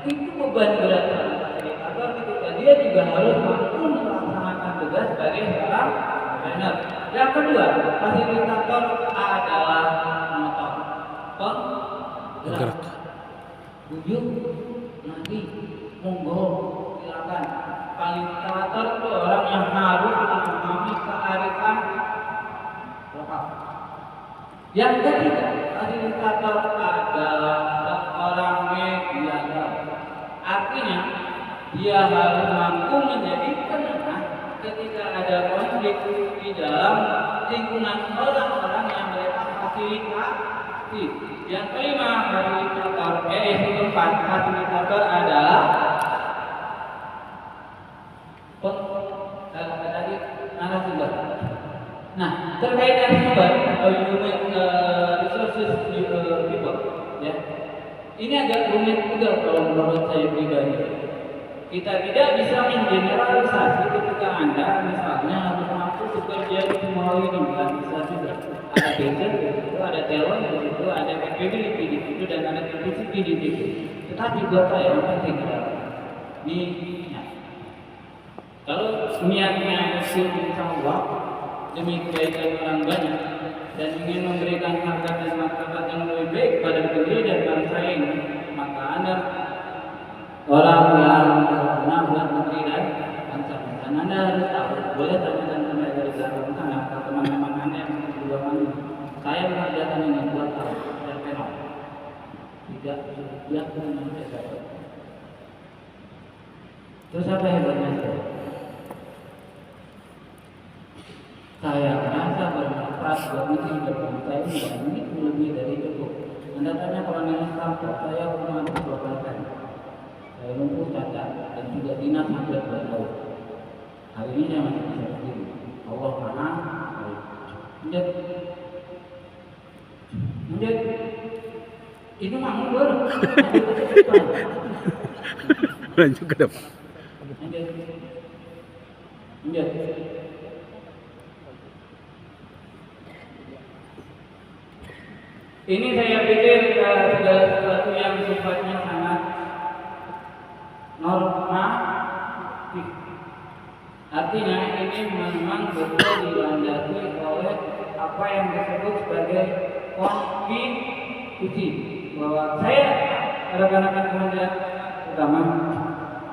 itu beban berat fasilitator ketika dia juga harus mampu melaksanakan tugas sebagai seorang trainer. Yang kedua, fasilitator adalah motor penggerak. Bujuk, nanti, monggo, silakan. Fasilitator itu orang yang harus memahami kearifan lokal. Yang ketiga, fasilitator adalah seorang mediator. Artinya, dia harus mampu menjadi penengah ketika ada konflik di dalam lingkungan orang-orang yang mereka fasilitasi. Yang kelima, fasilitator adalah tadi narasumber. Nah, terkait narasumber atau human resources people, ya, ini agak rumit juga kalau menurut saya pribadi. Kita tidak bisa mengeneralisasi ketika Anda misalnya harus mampu bekerja di semua ini, nggak bisa juga. Ada gadget di situ, ada talent di situ, ada capability di situ, dan ada capacity di situ. Tetapi buat saya yang penting adalah niat. Kalau niatnya itu insya Allah demi kebaikan orang banyak dan ingin memberikan harkat dan martabat yang lebih baik pada negeri dan bangsa ini, maka Anda orang yang berguna buat negeri dan bangsa. Dan Anda harus tahu, boleh tanyakan sampai dari belakang sana atau teman-teman Anda yang berdua ini. Saya mengerjakan ini 2 tahun dan penal. Tidak dia pun mengerjakan. Terus apa hebatnya saya? Saya merasa bermanfaat buat negeri dan bangsa ini, dan ini lebih dari cukup. Anda tanya kolonel Stamford, saya pernah dikeluarkan. Saya lumpuh cacat dan juga dinas hampir 2 tahun. Hari ini saya masih bisa berdiri. Allah Maha baik. Menjadi itu mah mundur. Lanjut ke depan. Menjadi. Ini saya pikir segala sesuatu yang sifatnya sangat normatif. Artinya ini memang betul dilandasi oleh apa yang disebut sebagai konstitusi. Bahwa saya rekan-rekan kementerian utama,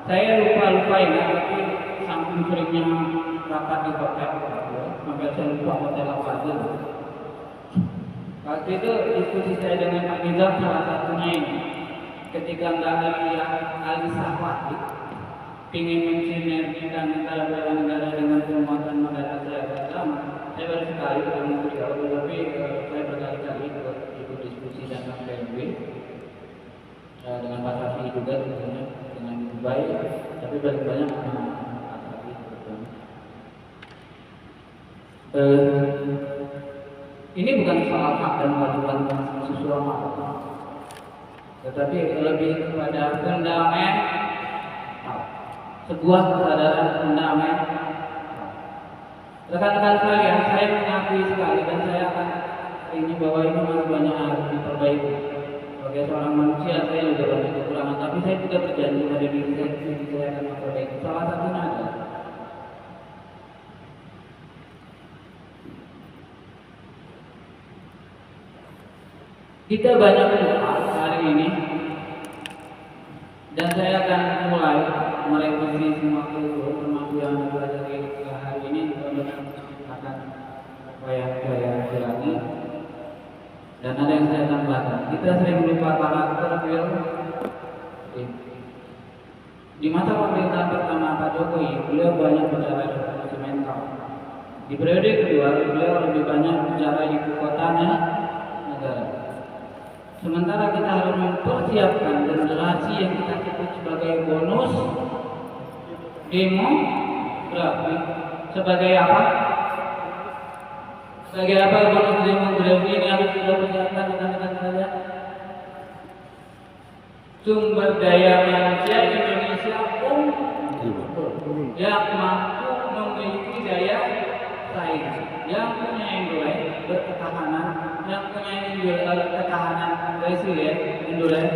saya lupa ini, tapi saking seringnya rapat di hotel, sampai saya lupa hotel apa aja. Waktu itu diskusi saya dengan Pak Nizam salah satunya ini, ketika Ali Sahwati ingin mensinergikan antara bela negara dengan penguatan negara saya baru sekali ketemu beliau, tetapi saya berkali-kali ikut diskusi dengan PNB dengan Pak Safi juga tentunya dengan Dubai, tapi paling banyak dengan Pak Safi. Ini bukan soal hak dan kewajiban konstitusional, tetapi lebih kepada fundamental, sebuah kesadaran fundamental. Rekan-rekan sekalian, saya mengakui sekali dan saya akan ini bahwa ini masih banyak harus diperbaiki. Sebagai seorang manusia, saya juga banyak kekurangan, tapi saya juga berjanji pada diri saya akan memperbaiki. Salah satunya adalah kita banyak lupa hari ini, dan saya akan mulai merevisi semua kurikulum termasuk yang dipelajari hari ini, mudah-mudahan akan saya ulangi. Dan ada yang saya tambahkan, kita sering lupa karakter film. Di masa pemerintahan pertama Pak Jokowi, beliau banyak bicara reformasi mental. Di periode kedua, beliau lebih banyak bicara ibu kotanya negara. Sementara kita harus mempersiapkan generasi yang kita sebut sebagai bonus demografi. Sebagai apa? Sebagai apa bonus demografi ini harus kita persiapkan rekan-rekan sekalian? Sumber daya manusia Indonesia yang mampu memiliki daya saing, yang punya endurance berketahanan, yang punya ketahanan resilient, endurance,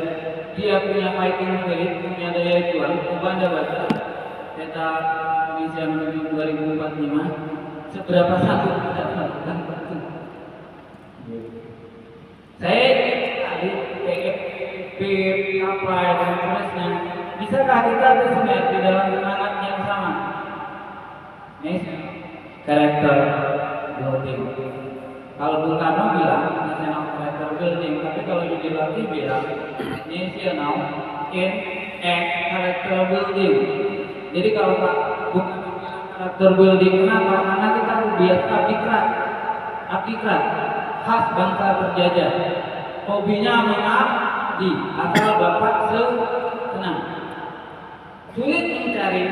dia punya fighting spirit, punya daya juang. Coba Anda baca peta Indonesia menuju 2045, seberapa sanggup kita melakukan itu. Saya tadi PFP apa dan seterusnya, bisakah kita bersinergi dalam semangat yang sama? Ini karakter building. Kalau Bung Karno bilang national character building, tapi kalau Yudi Latif bilang national in and character building. Jadi kalau Pak Bung Karno bilang character building, kenapa? Karena kita biasa abdikrat khas bangsa berjajah. Hobinya mengabdi, asal Bapak senang. Sulit mencari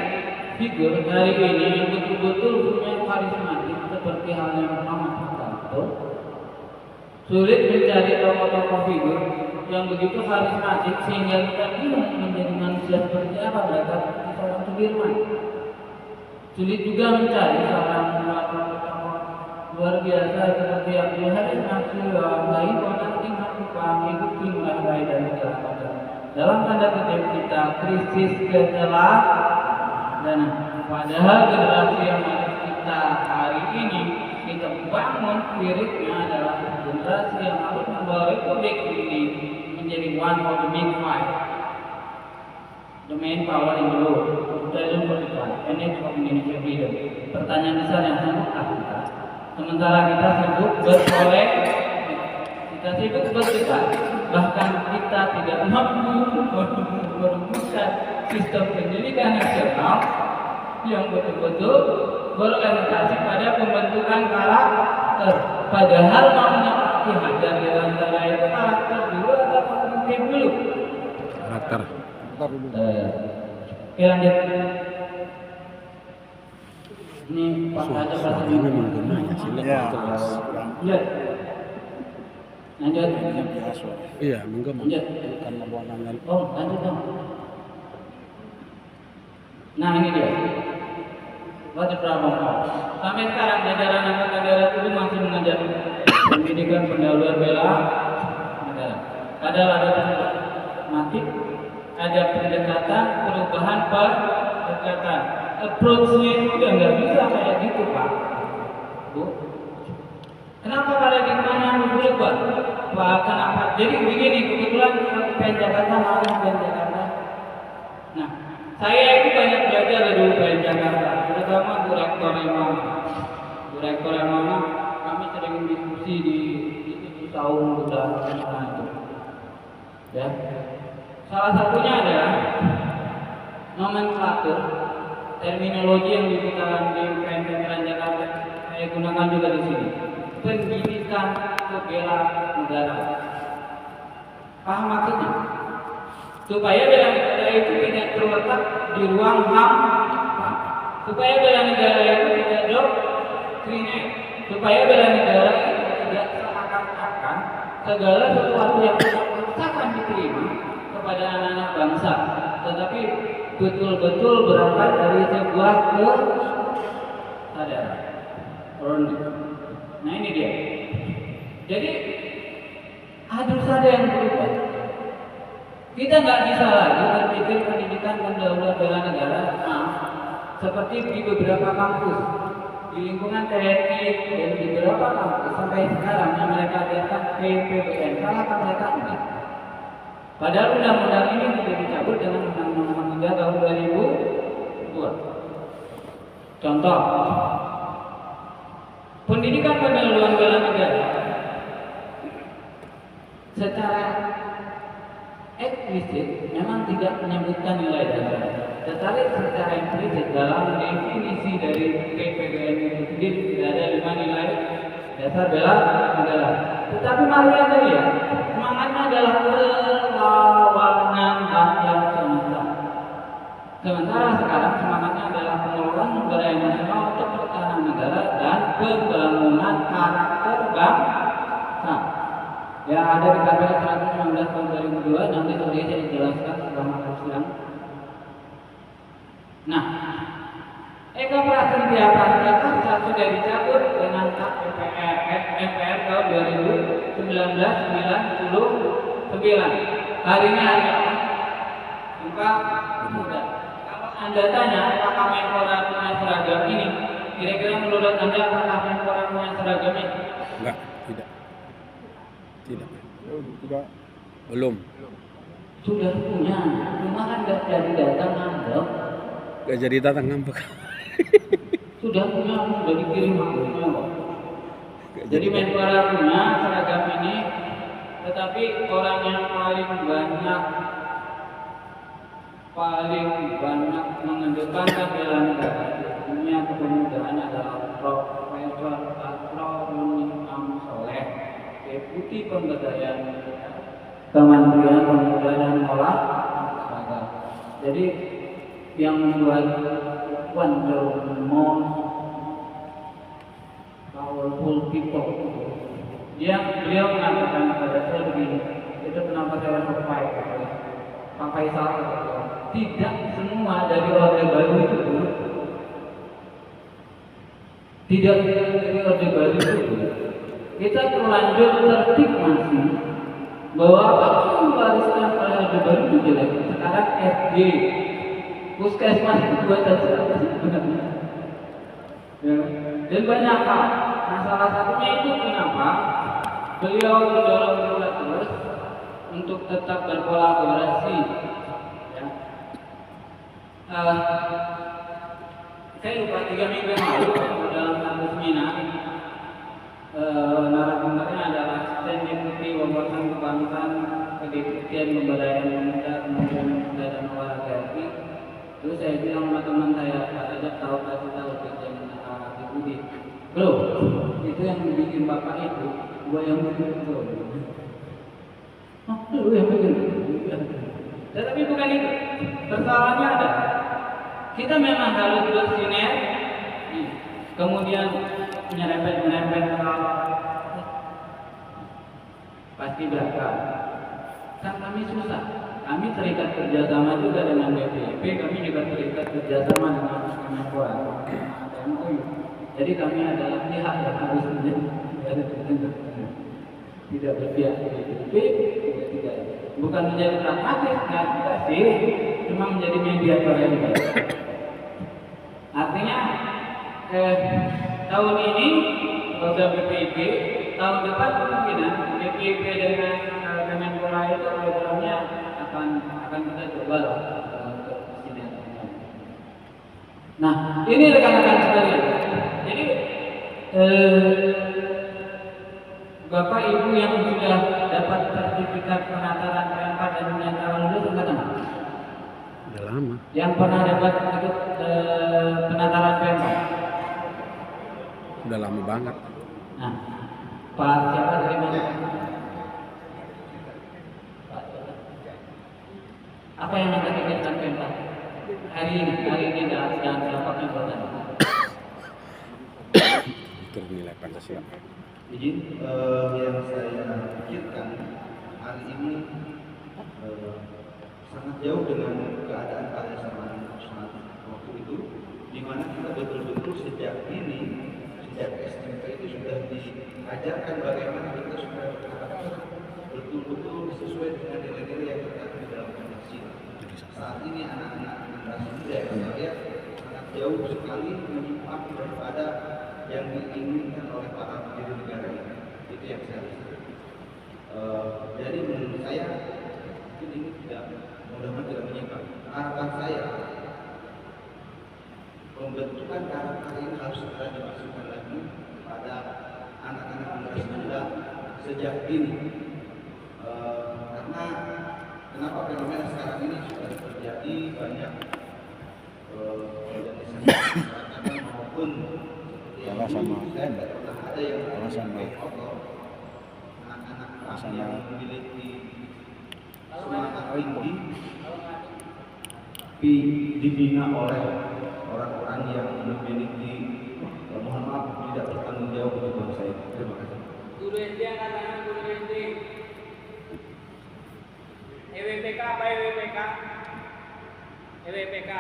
figur hari ini yang betul-betul punya karismatik seperti halnya Muhammad Hatta. Sulit mencari tokoh-tokoh figur yang begitu karismatik sehingga kita bingung menjadi manusia seperti apa mereka seperti seorang Sudirman. Sulit juga mencari seorang luar biasa seperti Abdul Haris Maksud, baik nanti melakukan ikuti mulai dan segala. Dalam tanda kutip kita krisis dan padahal generasi yang harus kita hari ini kita bangun spiritnya adalah generasi yang harus membawa republik ini menjadi one of the big five, the main power in the world, 2045, and age of Indonesia freedom. Pertanyaan besar yang sangat kita. Sementara kita sibuk bersolek, kita sibuk berdebat, bahkan kita tidak mampu merumuskan sistem pendidikan nasional yang betul-betul berorientasi pada pembentukan karakter. Padahal maunya dihajar di antara itu karakter dulu atau kognitif dulu? Karakter. Oke, lanjut. Ini Pak Raja bahasa Ini memang gunanya silat. Lanjut. Lanjut. Iya, monggo Mas. Lanjut. Karena buangan. Oh, lanjut dong. Nah, ini dia. Wajib Prabowo. Sampai sekarang jajaran angkatan darat itu masih mengajar pendidikan pendahuluan bela negara. Padahal ada sistematik, ada pendekatan perubahan pendekatan. Approach-nya itu udah nggak bisa kayak gitu Pak, Bu. Kenapa paradigmanya harus berubah? Pak, kenapa? Jadi begini, kebetulan UPN Jakarta, Nah, saya itu banyak belajar dari UPN Jakarta, terutama Bu Rektor yang mana kami sering diskusi di tahun udah itu. Ya. Salah satunya adalah nomenklatur, terminologi yang digunakan di UPN Jakarta saya gunakan juga di sini. Pendidikan bela negara. Paham maksudnya? Supaya bela negara itu tidak terletak di ruang HAM, supaya bela negara itu tidak doktriner, supaya bela negara itu tidak seakan-akan segala sesuatu yang akan diterima kepada anak-anak bangsa, tetapi betul-betul berangkat dari sebuah kesadaran. Nah ini dia. Jadi harus ada yang berubah. Kita nggak bisa lagi berpikir pendidikan pendahuluan bela negara seperti di beberapa kampus di lingkungan TNI dan di beberapa kampus sampai sekarang yang mereka ajarkan PPBN. Salahkah mereka? Enggak. Padahal undang-undang ini sudah dicabut dengan Undang-Undang Nomor 3 Tahun 2002. Contoh, pendidikan pendahuluan bela negara secara eksplisit memang tidak menyebutkan nilai dasar, tetapi secara implisit dalam definisi dari PPBN itu sendiri tidak ada 5 nilai dasar bela negara. Tetapi mari Anda lihat, semangatnya adalah perlawanan rakyat semesta. Sementara sekarang semangatnya adalah pengelolaan negara yang nasional untuk pertahanan negara dan pembangunan karakter bangsa. Ya ada di KPK 119 tahun 2002, nanti tadi saya dijelaskan setelah makan siang. Nah, Eka Prasetya Pancasila sudah dicabut dengan MPR tahun 2019. Hari ini hari apa? Maka mudah. Kalau Anda tanya apakah Menpora punya seragam ini, kira-kira menurut Anda apakah Menpora punya seragam ini? Enggak, tidak. Tidak. Belum. Sudah punya, cuma kan nggak jadi datang ngambek. Nggak jadi datang ngambek. Sudah punya, sudah dikirim maksudnya kok. Jadi Menpora punya seragam ini, tetapi orang yang paling banyak mengedepankan bela negara di dunia kepemudaan adalah Profesor Asroruni Amsoleh, Deputi Pemberdayaan Kementerian Pemuda dan Olahraga. Jadi yang membuat one the most powerful people, beliau mengatakan kepada saya begini, itu kenapa saya survive, Pak Faisal, tidak semua dari Orde Baru itu buruk. Tidak dari Orde Baru itu buruk. Kita terlanjur terdigmasi bahwa apa yang diwariskan oleh Orde Baru itu jelek. Sekarang SD, puskesmas itu buatan siapa sih sebenarnya? Ya. Dan banyak hal. Nah, salah satunya itu kenapa beliau mendorong kita terus untuk tetap berkolaborasi. Ya. Saya lupa 3 minggu yang lalu dalam satu seminar, narasumbernya adalah Asisten Deputi Wawasan Kebangsaan Kedeputian Pemberdayaan Pemuda Kementerian Pemuda dan Olahraga RI. Terus saya bilang sama teman saya, Pak Rajab kasih tahu Dirjen Deputi, bro, itu yang bikin bapak itu, gua yang bikin bro. Lu yang bikin. Tetapi bukan itu. Persoalannya ada. Kita memang harus bersinergi, kemudian menyerempet hal pasti berakal. Kan kami susah. Kami terikat kerjasama juga dengan BPIP, kami juga terikat kerjasama dengan Menpora. Jadi kami adalah pihak yang harus menjadi tidak berpihak BPIP, tidak. Bukan menjadi pragmatis, tidak sih, cuma menjadi mediator yang baik. Artinya tahun ini program BPIP, tahun depan kemungkinan BPIP dengan Menpora itu programnya akan kita coba untuk sinergi. Nah, ini rekan-rekan sekalian. Jadi Bapak Ibu yang sudah dapat sertifikat penataran P4 dan penataran lulus angkatan apa? Udah lama. Yang pernah dapat ikut penataran P4? Udah lama banget. Nah, Pak siapa dari mana? Pak siapa? Apa yang Anda pikirkan P4? Hari ini dan dapat jabatan. Itu nilai Pancasila. Izin yang saya pikirkan hari ini sangat jauh dengan keadaan pada saat waktu itu, di mana kita betul-betul sejak SMP itu sudah diajarkan bagaimana kita supaya berkarakter betul-betul sesuai dengan nilai-nilai yang terkandung di dalam Pancasila. Saat ini anak-anak generasi muda yang saya lihat sangat jauh sekali menyimpang daripada yang diinginkan oleh para pendiri negara ini. Itu yang saya lihat. Jadi menurut saya ini tidak, mudah-mudahan tidak menyimpang. Harapan saya pembentukan karakter ini harus segera dimasukkan lagi pada anak-anak generasi muda sejak dini. Karena kenapa fenomena sekarang ini sudah terjadi banyak organisasi masyarakat maupun Kalah sama ada yang kalah sama anak-anak yang memiliki semangat tinggi dibina oleh orang-orang yang memiliki mohon maaf tidak bertanggung jawab untuk bangsa ini. Terima kasih. Guru SD angkatan guru SD. EWPK apa EWPK? EWPK.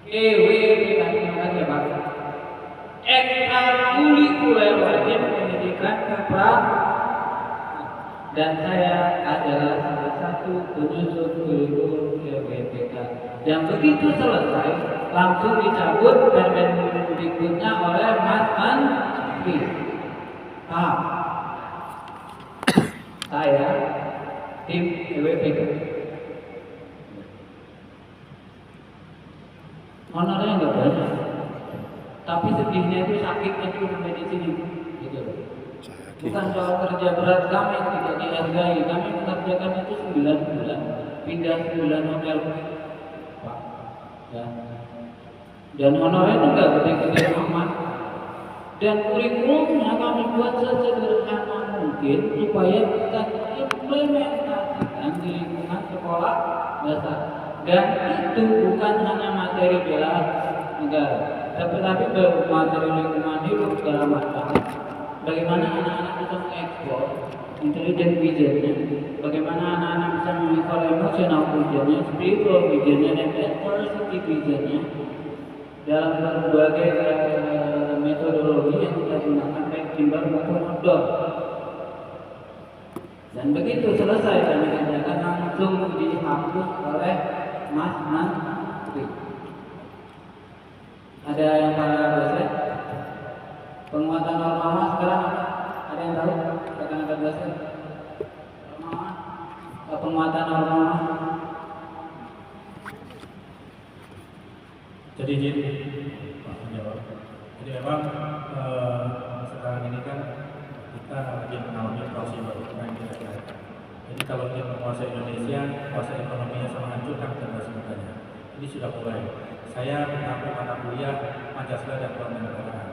EWPK terima kasih Pak. Ekstrakurikuler wajib pendidikan kepramukaan dan saya adalah salah satu penyusun kurikulum LPPK. Dan begitu selesai, langsung dicabut Permendikbudnya oleh Mas Menteri. Paham? Saya tim LPPK. Honornya nggak banyak, tapi sedihnya itu sakitnya itu sampai di sini, gitu loh. Bukan soal kerja berat kami tidak dihargai, kami mengerjakan itu 9 bulan, pindah 9 hotel, Pak. Ya. Dan honornya itu nggak gede-gede amat. Dan kurikulumnya kami buat sesederhana mungkin supaya bisa implementasikan di lingkungan sekolah dasar. Dan itu bukan hanya materi bela negara, tetapi materi lingkungan hidup segala macam. Bagaimana anak-anak bisa mengekspor intelligent visionnya, bagaimana anak-anak bisa mengekspor emotional visionnya, spiritual visionnya, dan diversity visionnya dalam berbagai metodologi yang kita gunakan baik indoor maupun outdoor. Dan begitu selesai kami kerjakan langsung dihapus oleh Mas Menteri. Ada yang para dosen? Penguatan norma sekarang ada yang tahu? Rekan-rekan dosen? Penguatan norma. Jadi Pak menjawab. Jadi memang sekarang ini kan kita lagi mengalami proses baru yang kita lihat. Jadi kalau ingin menguasai Indonesia, kuasa ekonominya sama hancurkan dan semuanya. Ini sudah mulai. Saya mengambil mata kuliah Pancasila dan Kewarganegaraan.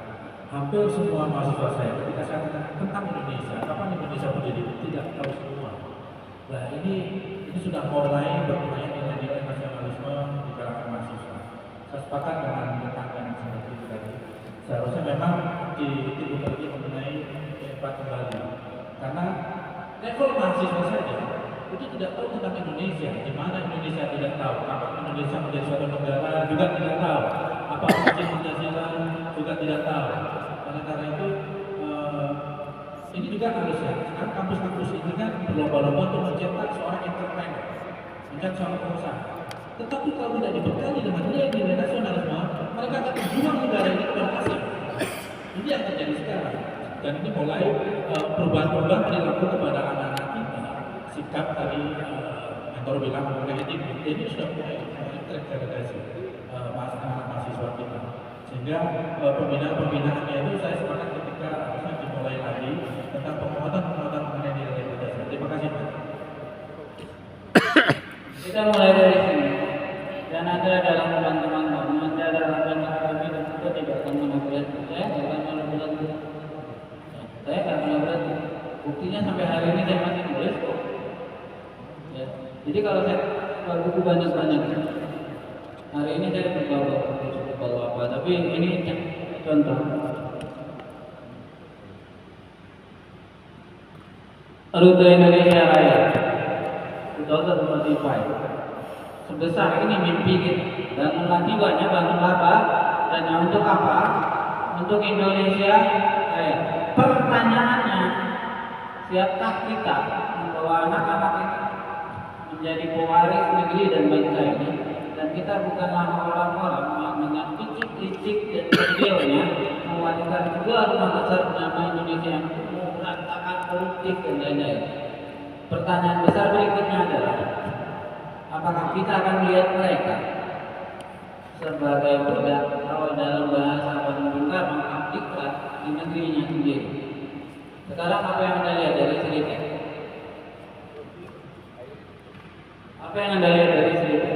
Hampir semua mahasiswa saya ketika saya tanya tentang Indonesia, kapan Indonesia menjadi tidak tahu semua. Nah ini sudah mulai bermain nilai-nilai nasionalisme di kalangan mahasiswa. Saya sepakat dengan yang seperti itu tadi. Seharusnya memang ditimbul lagi mengenai keempat kembali. Karena level mahasiswa saja itu tidak tahu tentang Indonesia, di mana Indonesia tidak tahu, apa Indonesia menjadi suatu negara juga tidak tahu, apa arti Pancasila juga tidak tahu. Oleh karena itu ini juga harusnya kan kampus-kampus ini kan berlomba-lomba untuk mencetak seorang entrepreneur, mencetak seorang pengusaha. Tetapi kalau tidak dibekali dengan nilai-nilai nasionalisme, mereka akan menjual negara ini kepada asing. Ini yang terjadi sekarang. Dan ini mulai perubahan-perubahan perilaku kepada anak-anak kita. Sikap tadi mentor bilang mengenai ini sudah mulai terdegradasi anak mahasiswa kita. Sehingga pembinaan-pembinaannya itu saya sepakat ketika harusnya dimulai lagi tentang penguatan mengenai nilai Pancasila. Terima kasih Pak. Kita mulai dari sini. Dan ada dalam teman-teman nanti ada rapat kami dan kita tidak akan menabrak saya akan menabrak saya akan menabrak buktinya sampai hari ini saya masih nulis kok ya. Jadi kalau saya buku banyak-banyak hari ini saya berbawa apa tapi ini contoh Rute Indonesia Raya 2025 sebesar ini mimpi kita. Bangunlah jiwanya, bangunlah apa? Dan untuk apa? Untuk Indonesia Raya. Pertanyaannya, siapkah kita membawa anak-anak ini menjadi pewaris negeri dan bangsa ini? Dan kita bukanlah orang-orang yang dengan licik-licik dan kecilnya mewajibkan dua rumah besar bernama Indonesia yang berantakan koruptif dan lain-lain. Pertanyaan besar berikutnya adalah, apakah kita akan melihat mereka sebagai budak atau dalam bahasa Bung Karno mengabdikan di negerinya sendiri? Sekarang apa yang Anda lihat dari cerita? Apa yang Anda lihat dari cerita?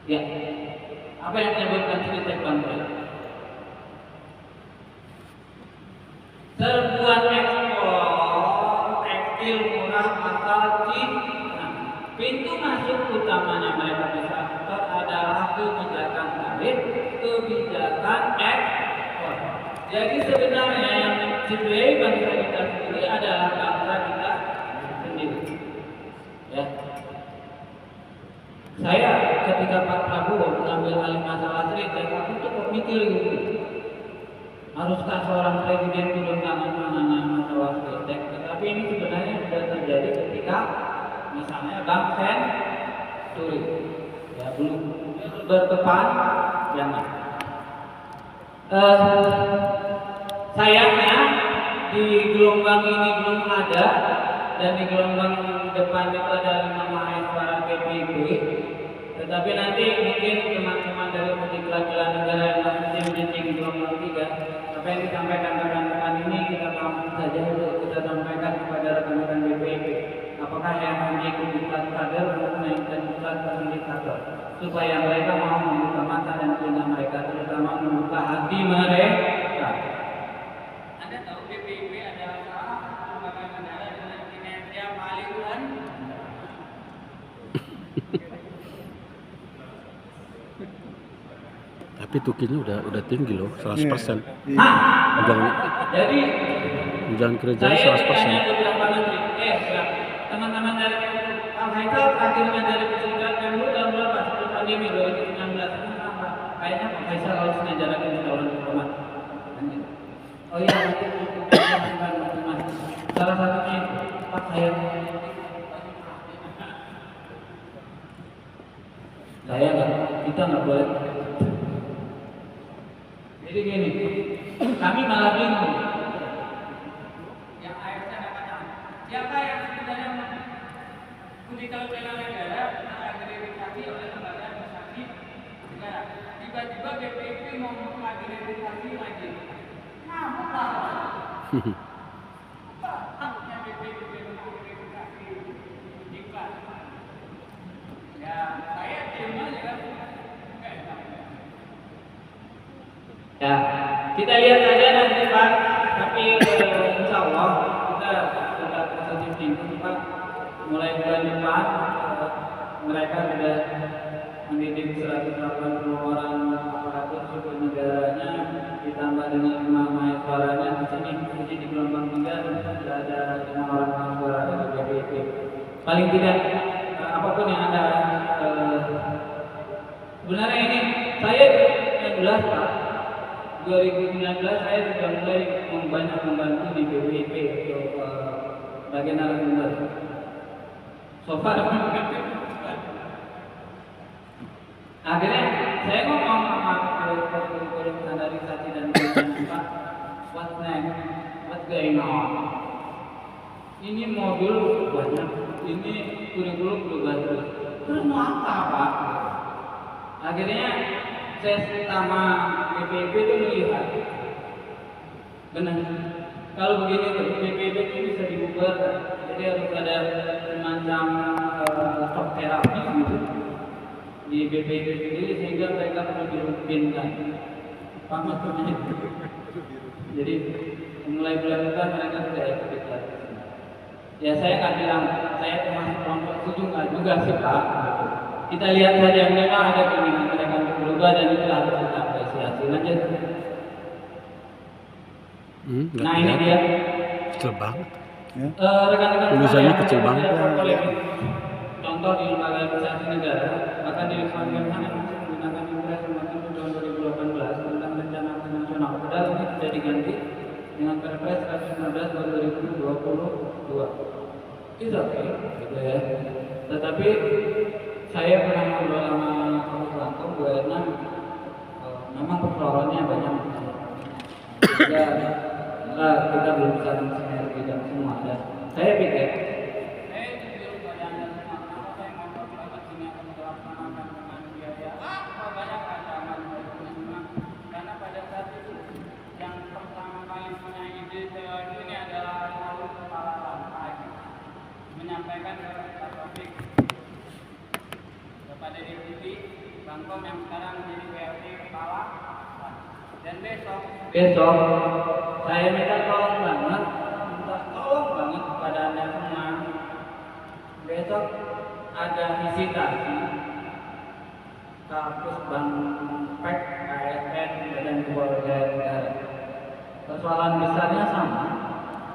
Ya, apa yang menyebabkan cerita bangkrut? Serbuan ekspor tekstil murah asal Cina. Pintu masuk utamanya mereka bisa adalah kebijakan tarif, kebijakan ekspor. Jadi sebenarnya yang mencintai bangsa kita sendiri adalah bangsa kita sendiri. Ya. Saya ketika Pak Prabowo mengambil alih masalah trade, saya cukup mikir gitu. haruskah seorang presiden turun tangan menangani masalah stek? Tetapi ini sebenarnya sudah terjadi ketika misalnya Bank Senturi, ya belum berdepan jangan. Sayangnya di gelombang ini belum ada, dan di gelombang depan itu ada 5 mahasiswa PPIP. Tetapi nanti mungkin teman-teman dari Perwakilan Negara yang masih menjadi gelombang 3, apa yang disampaikan rekan-rekan ini kita tampung saja untuk kita sampaikan kepada rekan-rekan BPIP. Apakah yang mengikuti diklat kader untuk menaikkan diklat fasilitator, supaya mereka mau membuka mata dan telinga mereka, terutama membuka hati mereka. Anda tahu BPIP adalah salah satu lembaga negara dengan kinerja paling rendah. Tapi tukinya udah tinggi loh, 100%. Jadi Tunjangan kerja saya 100%. bertanya beberapa menteri, teman-teman dari Pak Faisal akhirnya dari Persatuan Kemlu tahun berapa sebelum pandemi 2019 ini apa? Kayaknya Pak Faisal harus ngajarakin calon diplomat. Oh iya, nanti teman-teman. Salah satunya Pak saya kita nggak boleh. Jadi gini, kami malah bingung. Yang ASN dapat siapa yang sebenarnya kulikal bela negara terakreditasi oleh lembaga administrasi negara. Tiba-tiba BPIP mau mengakreditasi lagi. Ngamuk lah. Haknya BPIP mengakreditasi diklat. Ya, saya diem aja kan. Ya, kita lihat aja nanti Pak. Tapi insya Allah kita sudah positif thinking Pak. Mulai bulan depan mereka sudah mendidik 180 orang aparatur sipil negaranya, ditambah dengan 5 mahasiswanya di sini. Jadi di gelombang 3 sudah ada 5 orang mahasiswa dari BPIP. Paling tidak apapun yang ada sebenarnya ini saya jelas Pak. 2019 saya sudah mulai banyak membantu di BPIP untuk bagian narasumber. So far, akhirnya saya ngomong sama kurikulum standarisasi dan Pak, what's next, what's going on? Ini modul banyak, ini kurikulum berubah terus. Terus mau apa Pak? Akhirnya saya sama BPIP itu melihat benar kalau begini terus BPIP itu bisa dibubar, jadi harus ada semacam shock terapi gitu di BPIP sendiri sehingga mereka perlu dirubinkan paham maksudnya. Jadi mulai bulan depan mereka sudah ikut lagi. Ya saya nggak bilang saya termasuk kelompok setuju nggak juga sih Pak. Kita lihat saja memang ada keinginan mereka untuk berubah dan itu harus kita apresiasi. Lanjut. Nah ini dia. Kecil banget. Rekan-rekan Tulisannya kecil banget. Contoh di lembaga administrasi negara, bahkan di Kemenhan yang menggunakan Impres Nomor 7 tahun 2018 tentang rencana nasional. Padahal ini sudah diganti dengan Perpres 119 tahun 2022. Itu oke, gitu ya. Tetapi saya pernah ngobrol sama Pak Blanko, Bu Erna, memang persoalannya banyak. Ya, kita belum bisa mensinergikan semua. Dan saya pikir, saya jujur pada Anda semua, kenapa saya ngobrol dengan sini akan melaksanakan dengan biaya banyak ancaman karena pada saat itu yang pertama kali punya ide teori ini adalah Raul Kepala Lantai menyampaikan ke topik kepada Deputi Bangkom yang sekarang menjadi PLT Kepala. Dan besok saya minta tolong banget kepada Anda semua. Besok ada visitasi kampus Bangpek ASN Badan Keluarga Negara. Persoalan besarnya sama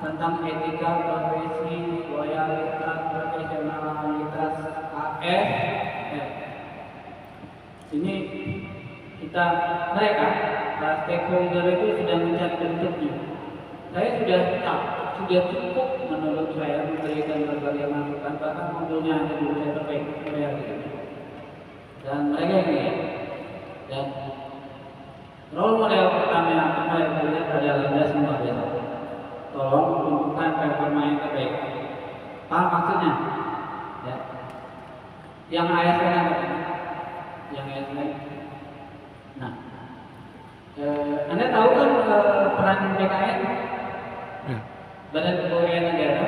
tentang etika profesi, loyalitas, profesionalitas ASN. Ini mereka para stakeholder itu sedang mencari bentuknya. Saya sudah sudah cukup menurut saya memberikan berbagai masukan, bahkan modelnya hanya dulu saya terbaik dan mereka ini ya. Dan role model pertama yang saya lihat adalah Anda semua ya. Tolong tunjukkan performa yang terbaik. Paham maksudnya? Ya. Yang ASN apa? Yang ASN. Nah, Anda tahu kan peran BKN? Ya. Badan Kepegawaian Negara.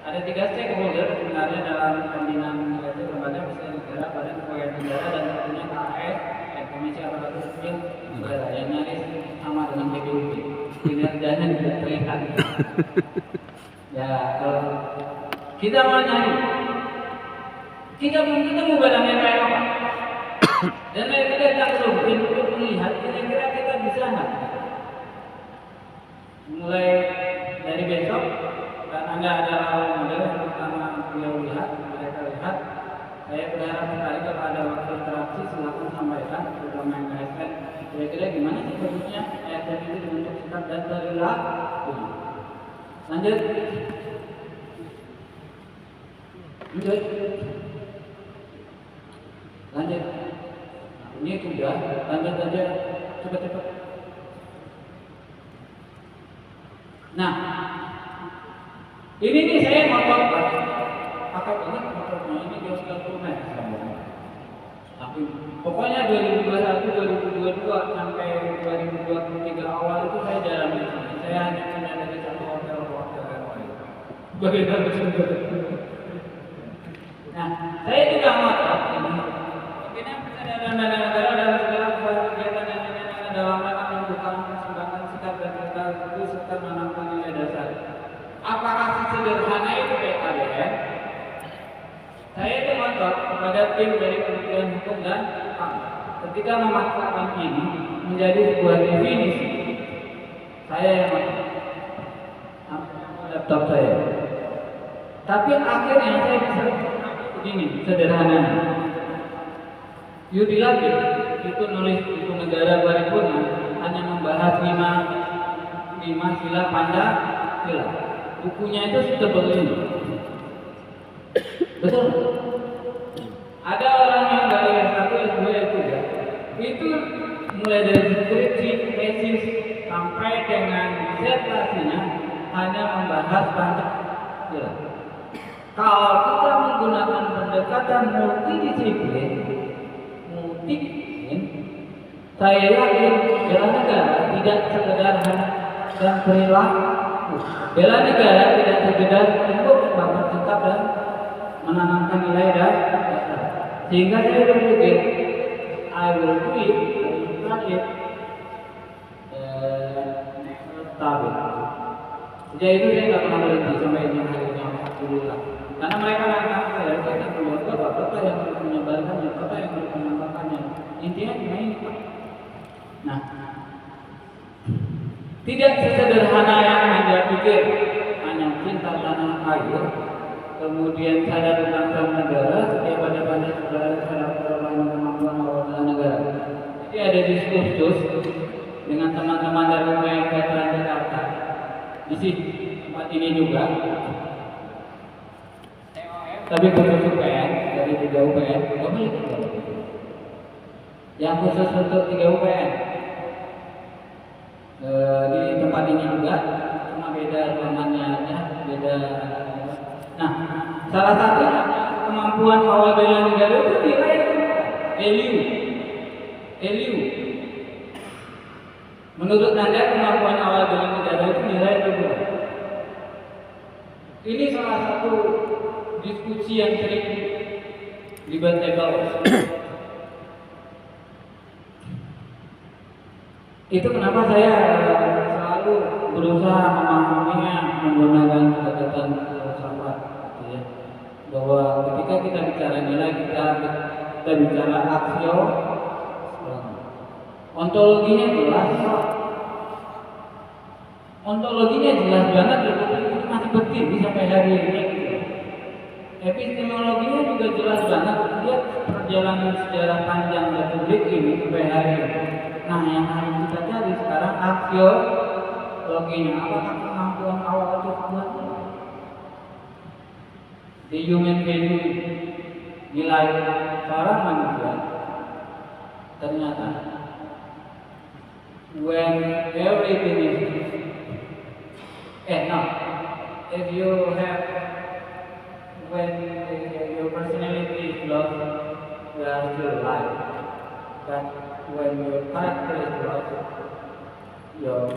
Ada 3 stakeholder sebenarnya dalam pembinaan lembaga pemerintah negara, Badan Kepegawaian Negara, dan tentunya KAS, Komisi Aparatur Sipil Negara, yang nyaris sama dengan BPUP. Kinerjanya tidak terlihat. Ya, kalau kita mau nyari, kita belum ketemu badannya kayak apa, dan mereka datang untuk melihat kira-kira kita bisa nggak. Mulai dari besok, dan Anda adalah model yang pertama beliau lihat, mereka lihat. Saya berharap sekali kalau ada waktu interaksi silakan sampaikan, terutama yang ASN. Kira-kira gimana sih bagusnya ASN itu dibentuk sikap dan perilaku. Lanjut. Lanjut. Ini sudah, lanjut aja cepat-cepat. Nah, ini nih saya motor pakai banget motornya ini dia sudah lumer. Tapi pokoknya 2021, 2022 sampai 2023 awal itu saya jarang di sini. Saya hanya pindah dari satu hotel ke hotel yang lain. Bagaimana betul? Nah, saya juga ngotot ini. Pimpinan kesadaran dana negara dalam segala kegiatan yang dalam rangka mendukung perkembangan sikap dan perilaku serta menanamkan nilai dasar. Apakah sesederhana itu PKDN? Saya itu ngotot kepada tim dari Kementerian Hukum dan HAM ketika memaksakan ini menjadi sebuah definisi. Saya yang ngotot laptop saya. Tapi akhirnya saya bisa begini sederhananya. Yudi lagi itu nulis buku negara paripurna hanya membahas 5 sila Pancasila. Bukunya itu setebal ini. Betul? Ada orang yang dari S1, S2, S3 itu mulai dari skripsi, tesis sampai dengan disertasinya hanya membahas Pancasila. Kalau kita menggunakan pendekatan multidisiplin, saya yakin bela negara tidak sekedar dan perilaku. Bela negara tidak sekedar untuk membangun sikap dan menanamkan nilai dasar. Sehingga saya berpikir, I will do it, tapi sejak itu saya nggak pernah berhenti sampai ini akhirnya alhamdulillah. Karena mereka mengatakan saya kita keluarga bapak yang harus menyebarkannya, bapak yang harus menyampaikannya. Intinya ini Pak. Nah, tidak sesederhana yang Anda pikir, hanya cinta tanah air, kemudian sadar tentang negara, setiap ada saudara sadar perlawanan kemampuan awal negara. Jadi ada diskursus dengan teman-teman dari UPN Veteran Jakarta di sini tempat ini juga. Tapi khusus UPN dari 3 UPN, yang khusus untuk 3 UPN. Di tempat ini juga, cuma beda ruangannya aja, beda. Nah, salah satu kemampuan awal bela negara itu nilai LU. Menurut Anda kemampuan awal bela negara itu nilai berapa? Ini salah satu diskusi yang sering debatable. Itu kenapa saya selalu berusaha memahaminya menggunakan pendekatan filsafat, gitu ya. Bahwa ketika kita bicara nilai, kita bicara aksio, ontologinya jelas. Ontologinya jelas banget, Republik ini masih berdiri sampai hari ini. Epistemologinya juga jelas banget. Lihat perjalanan sejarah panjang Republik ini sampai hari ini. Nah, yang harus kita cari sekarang arkeologinya. Apakah kemampuan awal itu kuat? Di human value, nilai seorang manusia, ternyata when everything is if you have when your personality is lost, you are still alive. But when your character is lost, you're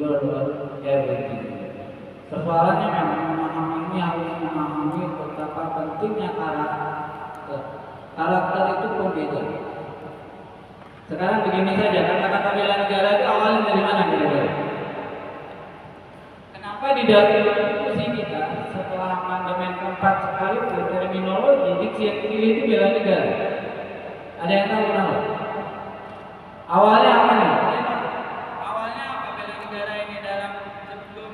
lost everything. Persoalannya memang memahami ini harus memahami betapa pentingnya karakter. Karakter itu pembeda. Sekarang begini saja, kata-kata bela negara itu awalnya dari mana kira-kira? Kenapa di dalam diskusi kita setelah amandemen keempat sekalipun terminologi diksi yang dipilih itu bela negara? Ada yang tahu kenapa? Awalnya apa nih? Awalnya apa bela negara ini dalam sebelum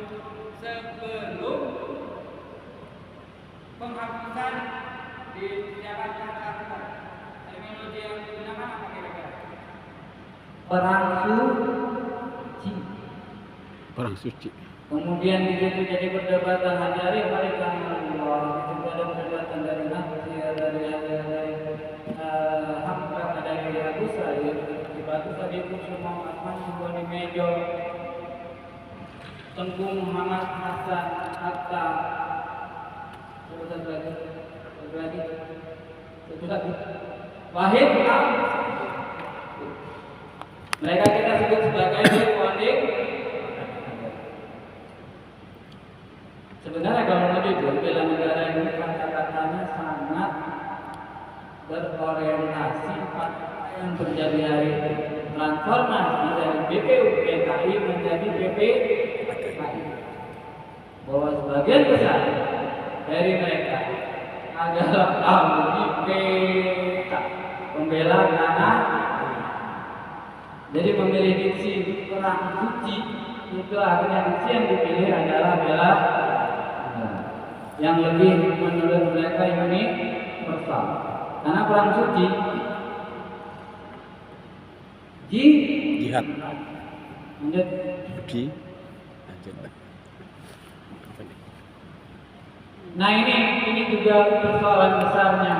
penghapusan di Jakarta Selatan? Terminologi yang digunakan apa kira-kira? Perang suci. Perang suci. Kemudian di situ jadi perdebatan hari-hari mereka Allah. Itu ada perdebatan dari Nabi, dari Hamka, dari Abu Sa'id, di Batu tadi itu semua Atman semua di Mejo, Tengku Muhammad Hasan Hatta, satu lagi, Wahid Am. Mereka kita sebut sebagai founding. Sebenarnya kalau mau jujur, bela negara ini kata-katanya sangat berorientasi pada yang terjadi hari ini. Transformasi dari BPUPKI menjadi BPKI. Bahwa sebagian besar dari mereka adalah BPK, pembela tanah. Jadi memilih diksi perang suci itu akhirnya diksi yang dipilih adalah bela yang lebih menurut mereka universal. Karena perang suci Jihad. lanjut. Lanjut. Nah ini juga persoalan besarnya.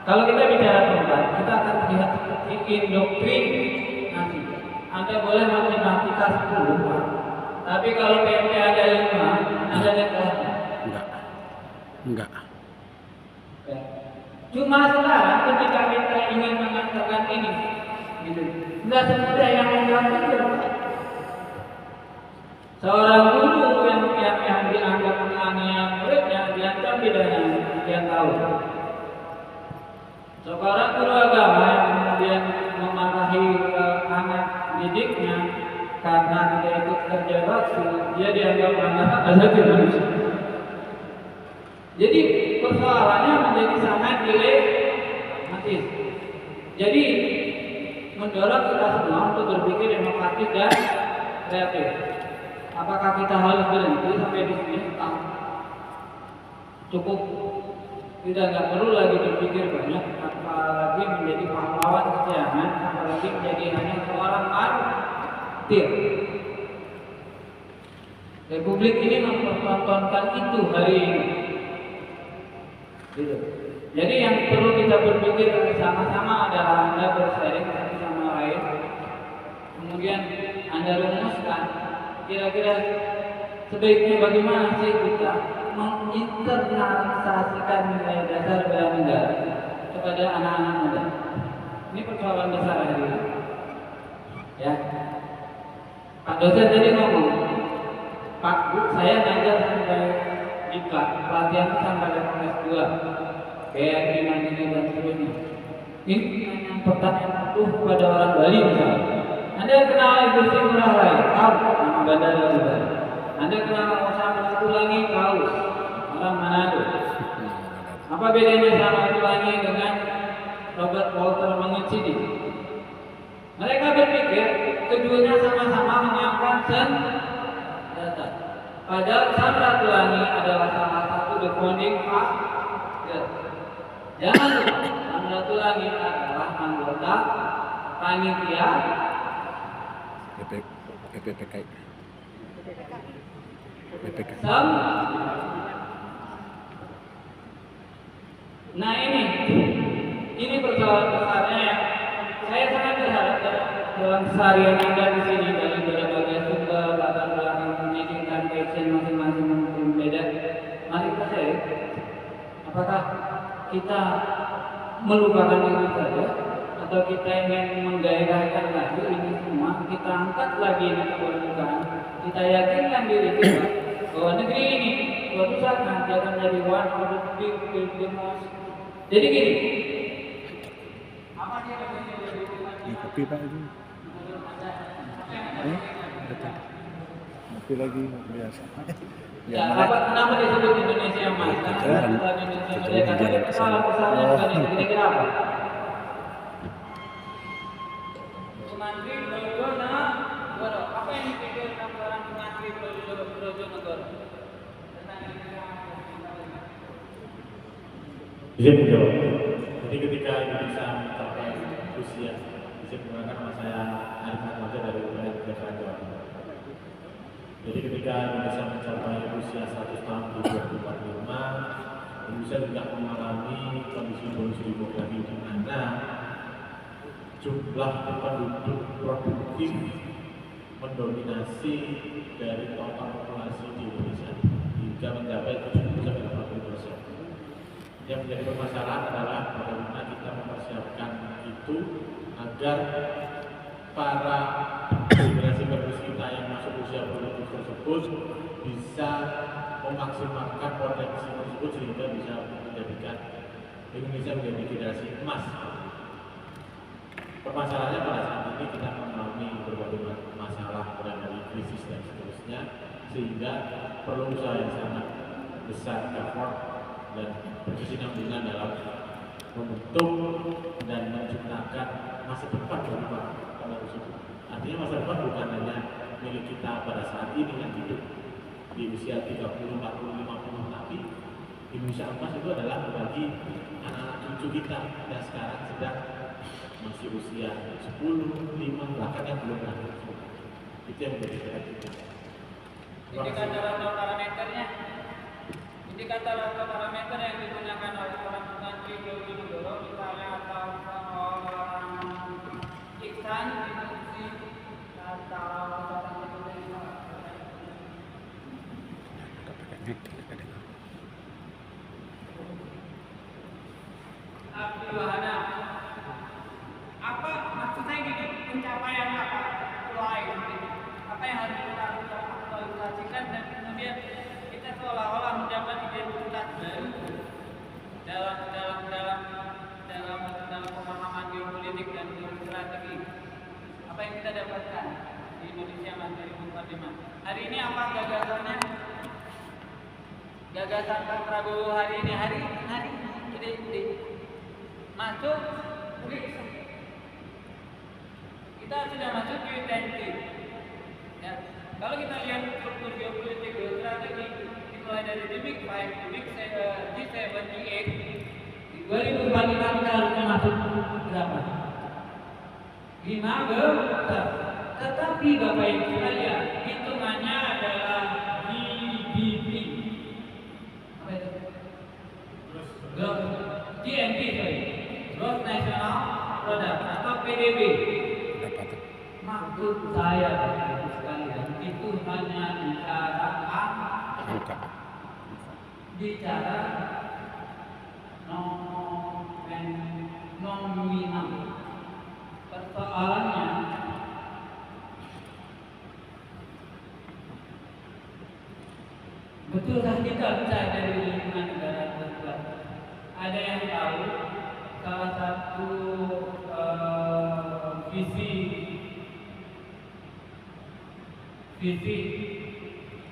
Kalau kita bicara tempat, kita akan melihat seperti indoktrinasi. Anda boleh matematika 10, Pak. Tapi kalau PMP ada 5, Anda lihat kelasnya. Enggak. Ya. Cuma sekarang ketika kita ingin mengatakan ini, gitu, nggak semudah yang menggambarkan. Seorang guru yang dianggap menganiaya muridnya diancam pidana sekian tahun. Seorang guru agama yang kemudian memarahi anak didiknya karena tidak ikut kerja bakti, dia dianggap melanggar hak asasi manusia. Jadi persoalannya menjadi sangat dilematis. Jadi mendorong kita semua untuk berpikir demokratis dan kreatif. Apakah kita harus berhenti sampai di sini? Cukup, kita nggak perlu lagi berpikir banyak, apalagi menjadi pahlawan kesiangan, apalagi menjadi hanya seorang martir. Republik ini mempertontonkan itu hari ini. Gitu. Jadi yang perlu kita berpikir sama-sama adalah Anda bersharing satu sama lain. Kemudian Anda rumuskan kira-kira sebaiknya bagaimana sih kita menginternalisasikan nilai dasar bela negara kepada anak-anak muda. Ini persoalan besar hari ini. Ya. Pak dosen tadi ngomong, Pak Bu, saya ngajar sampai IPA, pelatihan sampai level S2, BRI Mandiri dan seterusnya. Ini yang pertanyaan penuh pada orang Bali misalnya. Anda kenal industri murah lain, tahu nama bandara di Bali. Anda kenal Samratulangi, tahu orang Manado. Apa bedanya Samratulangi dengan Robert Walter Mangitsini? Mereka berpikir keduanya sama-sama mengangkat senjata. Padahal Samratulangi adalah salah satu the founding father. Jangan lupa, Samratulangi adalah anggota panitia PPPK. PPK. Nah ini persoalan besarnya yang saya sangat berharap dalam keseharian Anda di sini dari berbagai sumber latar belakang pendidikan passion masing-masing mungkin beda. Mari kita share, apakah kita melupakan itu saja atau kita ingin menggairahkan lagi ini semua, kita angkat lagi ini ke permukaan, kita yakinkan diri kita bahwa negeri ini suatu saat nanti akan jadi one of the big most. Jadi gini, apa sih yang Ini kopi Pak itu. Betul. Kopi lagi biasa. ya, kenapa disebut Indonesia Emas? Karena setelah Indonesia merdeka, tapi persoalan-persoalan bukan itu, kira-kira apa? Mantri Brojonegoro, apa yang dipikirkan orang Mantri Brojonegoro? Bisa menjawab. Jadi ketika Indonesia mencapai usia, bisa menggunakan nama saya Arif Atmaja dari wilayah Kejaksaan Jawa Timur. Jadi ketika Indonesia mencapai usia 100 tahun di 2045, Indonesia juga mengalami kondisi demografi di mana jumlah penduduk produktif mendominasi dari total populasi di Indonesia hingga mencapai 70-80%. Yang menjadi permasalahan adalah bagaimana kita mempersiapkan itu agar para generasi penerus kita yang masuk usia produktif tersebut bisa memaksimalkan potensi tersebut sehingga bisa menjadikan Indonesia menjadi generasi emas. Permasalahannya pada saat ini kita mengalami berbagai masalah mulai dari krisis dan seterusnya, sehingga perlu usaha yang sangat besar, effort dan berkesinambungan dalam membentuk dan menciptakan masa depan bagi para penerus itu. Artinya masa depan bukan hanya milik kita pada saat ini yang hidup di usia 30, 40, 50, tapi Indonesia emas itu adalah bagi anak-anak cucu kita yang sekarang sedang masih usia 10, 5, bahkan yang belum lahir. Itu yang menjadi PR kita. Indikator atau parameternya, indikator atau parameter yang digunakan oleh orang Mantri Brojonegoro, misalnya atau orang Iksan, Institusi, atau orang Indonesia. Abdul Wahana, apa maksudnya gini, pencapaian apa? Lain, apa yang harus kita aktualisasikan dan kemudian kita seolah-olah mendapat identitas baru dalam pemahaman geopolitik dan strategi. Apa yang kita dapatkan di Indonesia Mas 2045? Hari ini apa gagasannya? Gagasan Pak Prabowo hari ini masuk BRICS. Kita sudah masuk G20. Ya. Kalau kita lihat struktur geopolitik geostrategi dimulai dari the Big Five, G7, G8, di 2045 kita harusnya masuk berapa? 5 besar. Tetapi Bapak Ibu sekalian, hitungannya adalah GDP. Apa itu? GNP, Gross National Product atau PDB. Maksud saya Bapak Ibu sekalian, itu hanya bicara nominal. Persoalannya betulkah kita bisa dari lingkungan negara tersebut? Ada yang tahu salah satu visi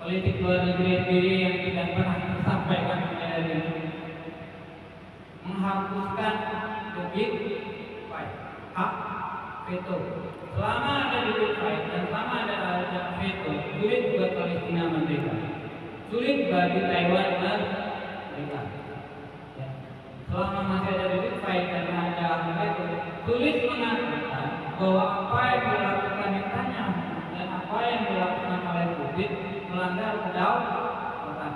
politik luar negeri sendiri yang tidak pernah tersampaikan dari menghapuskan the Big Five, hak veto. Selama ada the Big Five dan selama ada veto, sulit buat Palestina merdeka, sulit bagi Taiwan merdeka. Selama masih ada the Big Five dan ada hak veto, sulit mengatakan bahwa apa yang dilakukan Netanyahu dan apa yang dilakukan oleh Putin melanggar kedaulatan,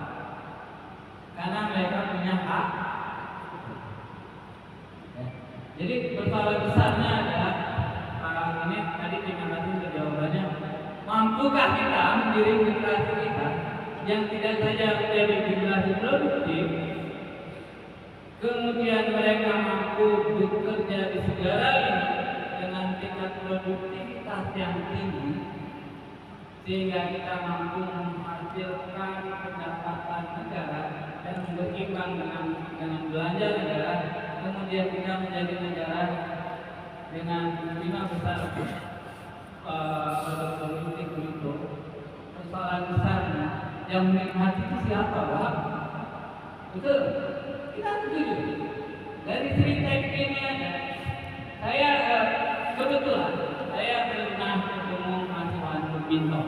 karena mereka punya hak. Ya. Jadi persoalan besarnya adalah ini tadi terima kasih untuk jawabannya. Mampukah kita mendidik generasi kita yang tidak saja menjadi generasi produktif, kemudian mereka mampu bekerja di segala lini dengan tingkat produktivitas yang tinggi, sehingga kita mampu menghasilkan pendapatan negara dan berimbang dengan belanja negara, kemudian kita menjadi negara dengan 5 besar produk politik itu. Persoalan besarnya yang menikmati itu siapa, Pak? Betul? Kita setuju. Dari cerita ini ada. Saya kebetulan saya pernah ketemu Mas Wan Binto.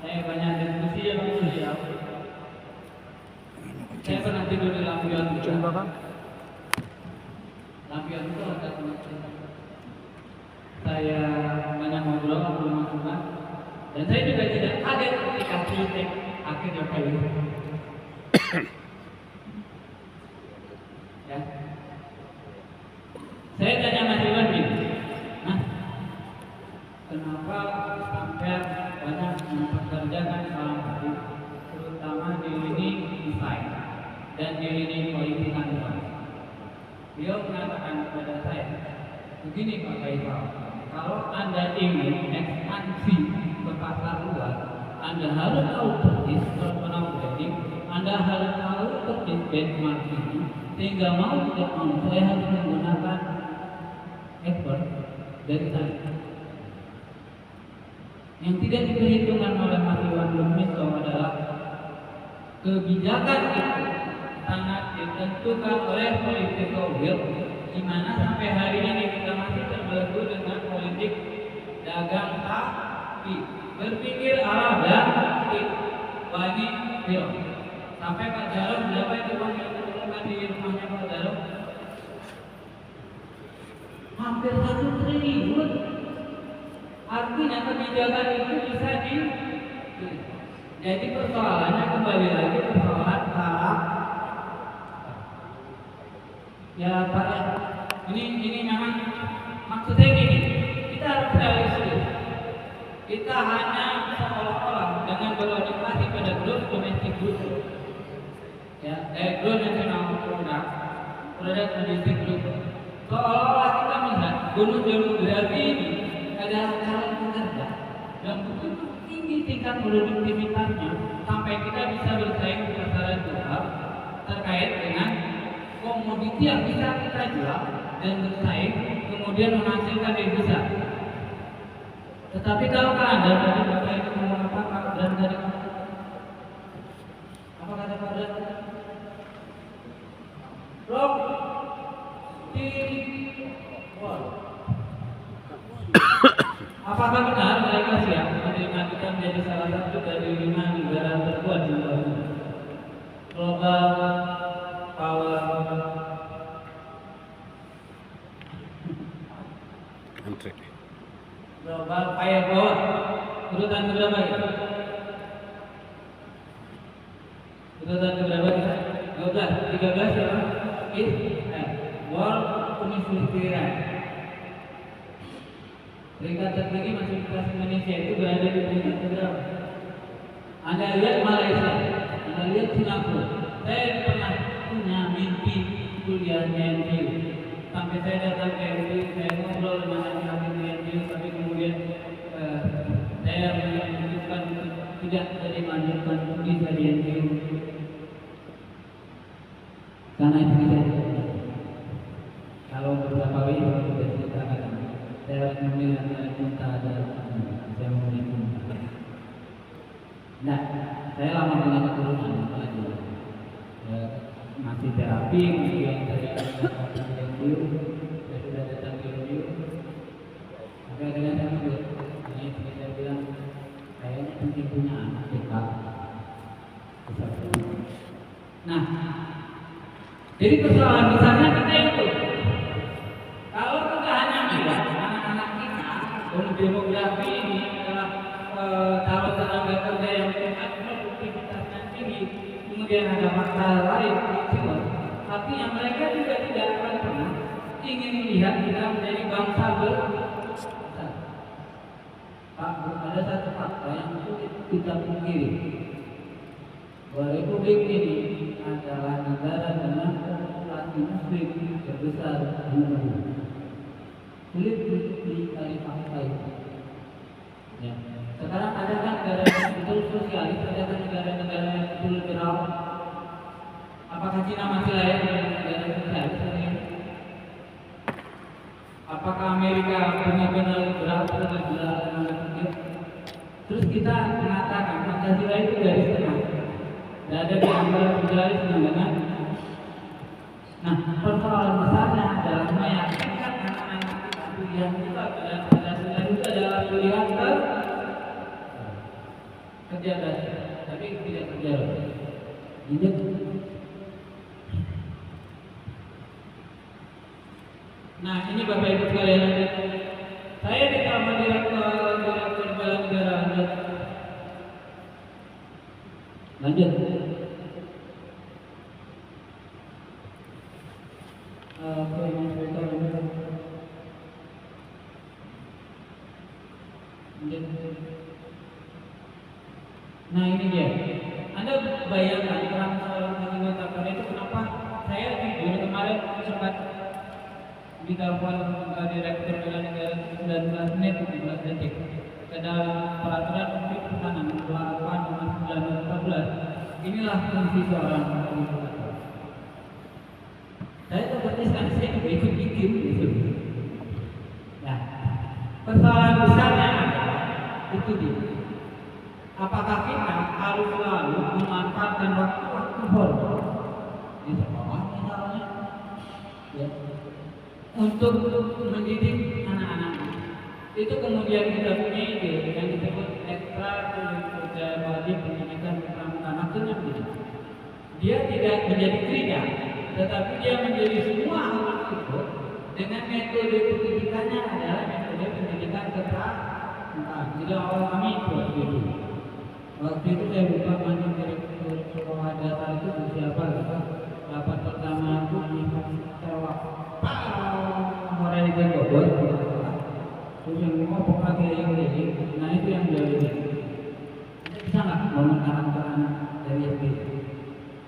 Saya banyak diskusi sama beliau. Saya pernah tidur di lampion juga. Lampion itu ada tempat cerita. Saya banyak ngobrol sama Mas Wan, dan saya juga tidak kaget ketika kritik akhirnya kayak ya. Saya tanya Mas Iwan gini, Mas, kenapa sampai banyak mempekerjakan salah satu, terutama di lini desain dan di lini politik kantor? Beliau mengatakan kepada saya, begini Pak Faisal, kalau Anda ingin ekspansi ke pasar luar, Anda harus tahu persis personal branding, Anda harus tahu persis benchmarking, sehingga mau tidak mau saya harus menggunakan effort dari saya. Yang tidak diperhitungkan oleh Mas Iwan Lumiso adalah kebijakan itu sangat ditentukan oleh political will, di mana sampai hari ini kita masih terbelenggu dengan politik dagang sapi, berpikir arah dan wani film. Sampai Pak Jarod berapa itu panggil di rumahnya Pak Jarod? Hampir 1 triliun. Artinya kebijakan itu bisa jadi persoalannya kembali lagi persoalan hak. Ya Pak, ini memang maksudnya gini, kita harus realistis. Kita hanya seolah-olah dengan berorientasi pada growth domestic growth, ya, growth national product domestic growth. Seolah-olah kita melihat bonus demografi ini adalah calon pekerja yang begitu tinggi tingkat produktivitasnya sampai kita bisa bersaing di pasaran global terkait dengan komoditi yang bisa kita jual dan bersaing, kemudian menghasilkan devisa. Tetapi kalau Anda tadi Bapak itu ngomong apa Pak Bran tadi? Apa kata Pak Bran? Rock apakah benar mereka siap menerima kita menjadi salah satu dari 5 negara terkuat di dunia? Global power global firepower. Urutan keberapa ya? Urutan keberapa kita? 12, 13 ya Pak? World Universitas. Peringkat tertinggi Universitas Indonesia itu berada di peringkat keberapa? Anda lihat Malaysia, Anda lihat Singapura. Saya pernah punya mimpi kuliahnya NTU. Sampai saya datang ke NTU, saya ngobrol dengan anak-anak di NTU, tapi kemudian saya memutuskan untuk tidak jadi melanjutkan studi di NTU. Karena itu bisa kalau beberapa kali sudah ceritakan, saya harus memilih antara cinta dan saya memilih cinta. Nah, saya lama punya keturunan lagi. Masih terapi, kemudian saya datang ke review, saya sudah datang ke review. Maka dengan saya menurut, ini saya bilang, kayaknya penting punya anak dekat. Nah, jadi persoalan besarnya kita itu, kalau kita hanya bilang anak-anak kita kemudian ada makna lain Timur, tapi yang mereka juga tidak akan pernah ingin melihat kita menjadi bangsa berbesar. Pak, ada satu fakta yang sulit kita pungkiri, bahwa Republik ini adalah negara dengan populasi muslim terbesar di dunia. Sulit untuk dicari fakta itu. Ya. Sekarang ada kan negara yang betul sosialis, ada kan negara-negara yang betul liberal. Apakah Cina masih layak dengan negara sosialis hari ini? Apakah Amerika benar-benar liberal atau liberal? Terus kita mengatakan Pancasila itu garis tengah. Tidak ada di antara sosialis dengan. Nah, persoalan besarnya adalah meyakinkan anak-anak kita pilihan kita pada Pancasila itu adalah pilihan kecerdasan, tapi tidak terjawab. Jadi, nah ini Bapak Ibu sekalian, saya ditambah direktur bela negara lanjut. Nah ini dia. Anda bayangkan terang seorang mengatakan itu kenapa saya jujur kemarin sempat ditelepon direktur bela negara 19 menit 17 detik. Ada peraturan Menteri Pertahanan 8/1914. Inilah fungsi seorang legislator. Saya terpetiskan, saya juga ikut gitu. Nah, persoalan besarnya adalah itu dia. Apakah kita harus selalu memanfaatkan waktu-waktu formal di sekolah misalnya, ya, untuk mendidik anak-anak? Itu kemudian kita punya ide yang disebut ekstrakurikuler wajib pendidikan pramuka. Maksudnya begini, dia tidak menjadi kriya, tetapi dia menjadi semua hal itu dengan metode pendidikannya adalah metode pendidikan kepramukaan. Jadi awal kami itu waktu itu saya lupa mana direktur sekolah dasar itu siapa. Rapat pertama itu di Sarawak, orang itu Bogor. Terus yang mau pakai yang ini, nah itu yang dari ini. Bisa nggak mempertahankan anak dari SD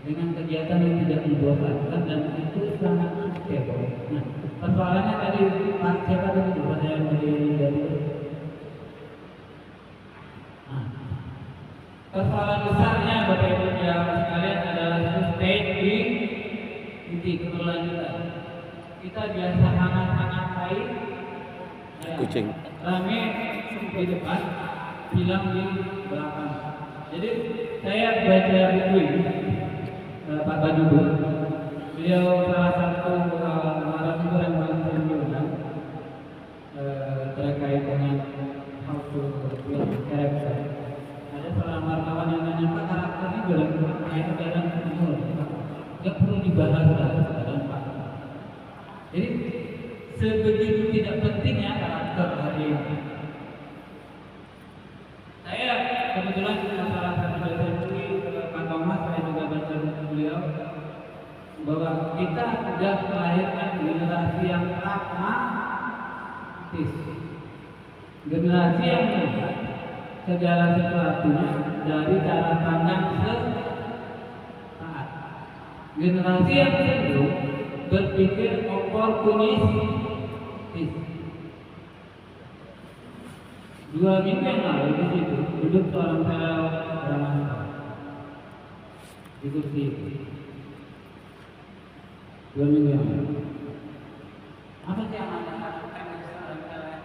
dengan kegiatan yang tidak membosankan dan itu sangat sustainable. Nah, persoalannya tadi Pak siapa tadi Pak saya dari persoalan besarnya Bapak Ibu sekalian adalah sustainability, keberlanjutan. Kita biasa hangat-hangat baik, Kucing. rame di depan, hilang di belakang. Jadi saya baca buku ini, Pak Badudu. Beliau salah satu narasumber yang paling sering diundang terkait dengan how to build character. Ada seorang wartawan yang nanya, Pak, karakter ini dalam dalam umur, nggak perlu dibahas lah, Pak. Jadi sebegitu tidak pentingnya karakter hari ini. Saya kebetulan salah satu dosen ini Pak Thomas, saya juga baca buku beliau bahwa kita sudah melahirkan generasi yang pragmatis, generasi yang melihat segala sesuatunya dari cara pandang sesaat, generasi yang cenderung berpikir oportunistis. 2 minggu yang lalu di situ duduk seorang fellow Brahmana di kursi itu. 2 minggu yang lalu. Apa sih yang Anda lakukan di seorang fellow?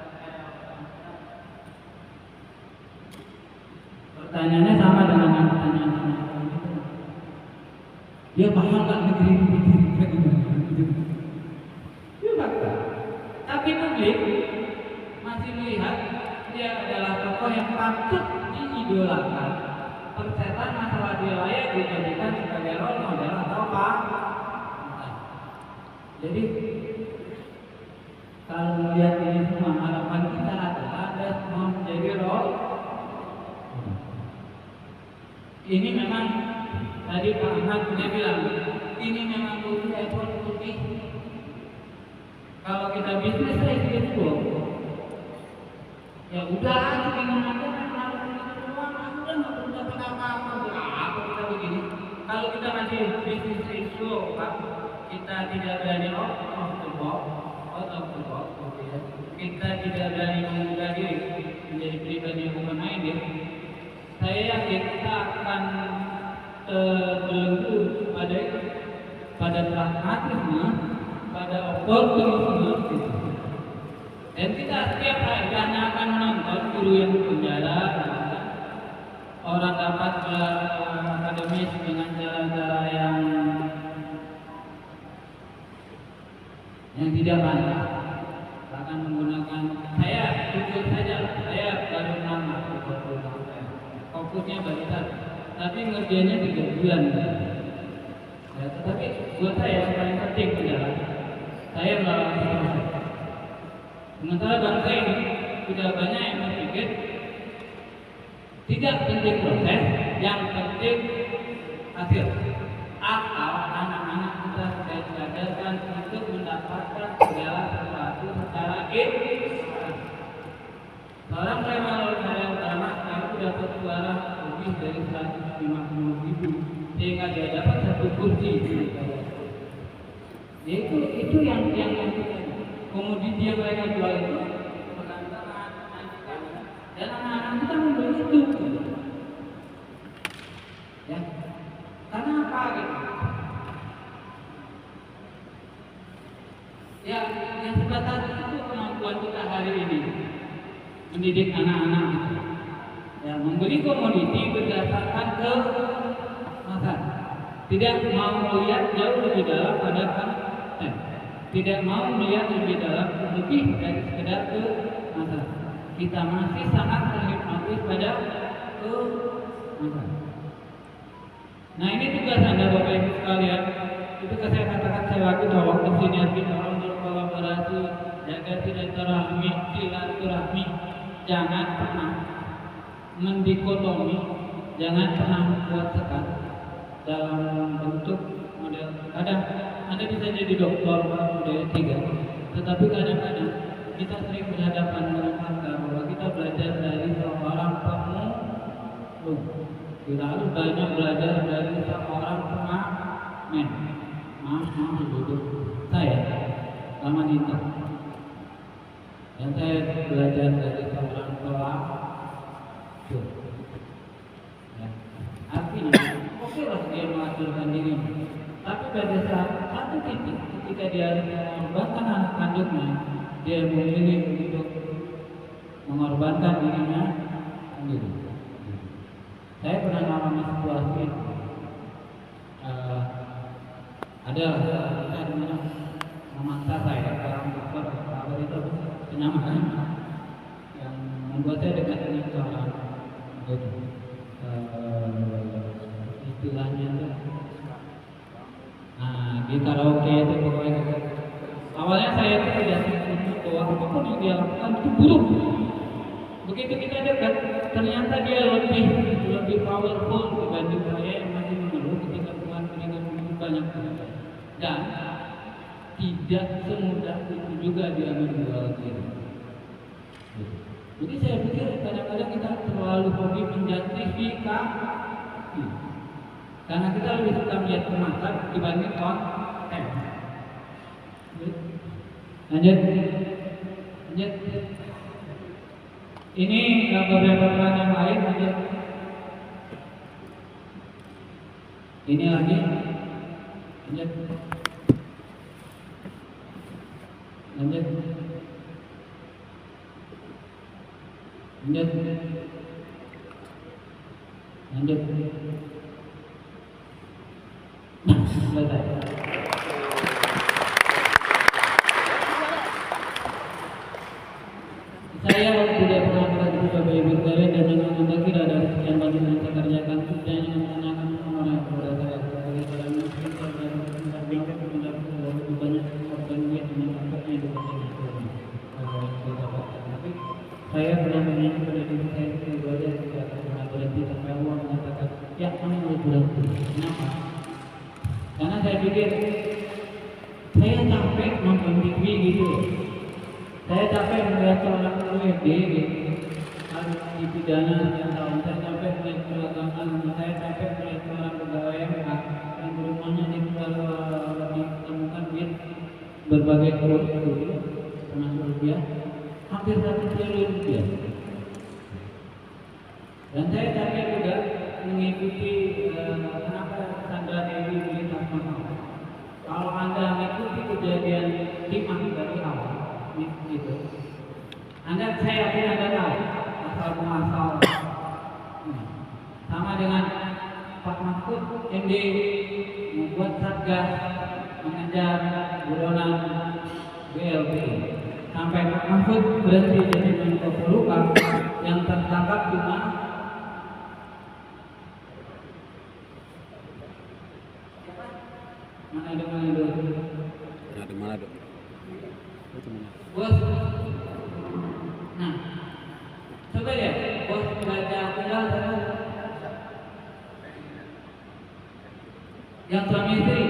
Pertanyaannya sama dengan yang pertanyaan dia mahal nggak negeri ini? Itu fakta. Tapi publik masih melihat dia adalah tokoh yang patut diidolakan. Persetan masalah dia layak dijadikan sebagai role model atau apa? Jadi kalau melihat ini semua, harapan kita adalah Anda semua menjadi role. Ini memang tadi Pak Ahmad sudah bilang, ini memang butuh effort lebih. Kalau kita bisnis saya gitu, ya udah dengan aja harus begitu doang, udah nggak perlu dapat apa-apa kita begini. Kalau kita masih bisnis itu, Pak, kita tidak berani out of the box, ya. Kita tidak berani membuka diri menjadi pribadi yang open-minded. Saya yakin kita akan terbelenggu pada pragmatisme, pada oportunisme. Dan kita setiap hari hanya akan menonton guru yang berpenjara, orang dapat gelar akademis dengan cara-cara yang tidak pantas, akan menggunakan saya jujur saja, saya baru nama fokusnya baru satu, tapi ngerjainnya 3 bulan. Ya, tetapi buat saya yang paling penting adalah saya melawan proses. Sementara bangsa ini sudah banyak yang berpikir tidak penting proses, yang penting hasil. Atau anak-anak kita sudah diajarkan untuk mendapatkan segala sesuatu secara instan. Seorang preman saya utama itu dapat suara lebih dari 150.000 sehingga dia dapat 1 kursi. Ya itu yang komoditi yang mereka jual itu dan anak-anak kita membeli itu. Ya, karena apa gitu? Ya, yang sebatas itu kemampuan kita hari ini mendidik anak-anak gitu. Ya, membeli komoditi berdasarkan ke masa. Tidak mau melihat jauh lebih dalam pada konten. Tidak mau melihat lebih dalam lebih dari sekedar ke masa. Kita masih sangat terhipnotis pada ke masa. Nah ini tugas Anda Bapak Ibu sekalian. Itu saya katakan saya waktu bahwa sinergi orang berkolaborasi, jaga silaturahmi, jangan pernah mendikotomi, jangan pernah membuat sekat dalam bentuk model. Kadang Anda bisa jadi dokter model 3, tetapi kadang-kadang kita sering berhadapan dengan fakta bahwa kita belajar dari seorang pemulung. Kita harus banyak belajar dari seorang pengamen. Maaf duduk saya lama Dito. Dan saya belajar dari seorang pelacur. Ya. Artinya, oke lah dia mengacurkan diri. Tapi pada saat satu titik ketika dia harus mengorbankan anak kandungnya, dia memilih untuk mengorbankan dirinya sendiri. Saya pernah mengalami situasi ada saya dimana memaksa saya orang dokter sahabat itu kenyamanan yang membuat saya dekat dengan seorang istilahnya itu di karaoke itu pokoknya awalnya saya itu tidak setuju bahwa apapun yang dia lakukan itu buruk. Begitu kita dekat, ternyata dia lebih powerful dibanding saya yang masih mengeluh ketika Tuhan berikan begitu banyak dan tidak semudah itu juga dia menjual diri. Jadi saya pikir kadang-kadang kita terlalu hobi menjustifikasi karena kita lebih suka melihat kemasan dibanding konten. Lanjut. Ini beberapa peran yang lain aja. Ini lagi. Lanjut. Nah, selesai. Saya tidak pernah berhenti Bapak Ibu sekalian dan dengan tidak ada sekian banyak yang saya kerjakan. Saya ingin menanyakan orang kepada saya sebagai seorang muslim dan mendampingkan lebih banyak korban duit dengan akhirnya itu tapi saya pernah menanyakan pada diri saya sebagai tidak pernah berhenti sampai Allah mengatakan nonton TV gitu. Saya capek melihat seorang WD gitu. Harus dipidana sekian tahun. Saya capek melihat perlakuan, saya capek melihat seorang pegawai MK yang di rumahnya ditemukan duit berbagai korupsi gitu, termasuk rupiah, hampir 1 triliun rupiah. Dan saya capek juga mengikuti kenapa Sandra Dewi beli tas mahal. Kalau Anda mengikuti kejadian timah dari awal, gitu, saya yakin Anda tahu asal muasal. Sama dengan Pak Mahfud MD membuat satgas mengejar buronan BLPI sampai Pak Mahfud berhenti jadi Menko Polhukam yang tertangkap cuma mana dulu? Ada mana dok? Bos. Nah, coba deh, bos baca tunggal yang suami istri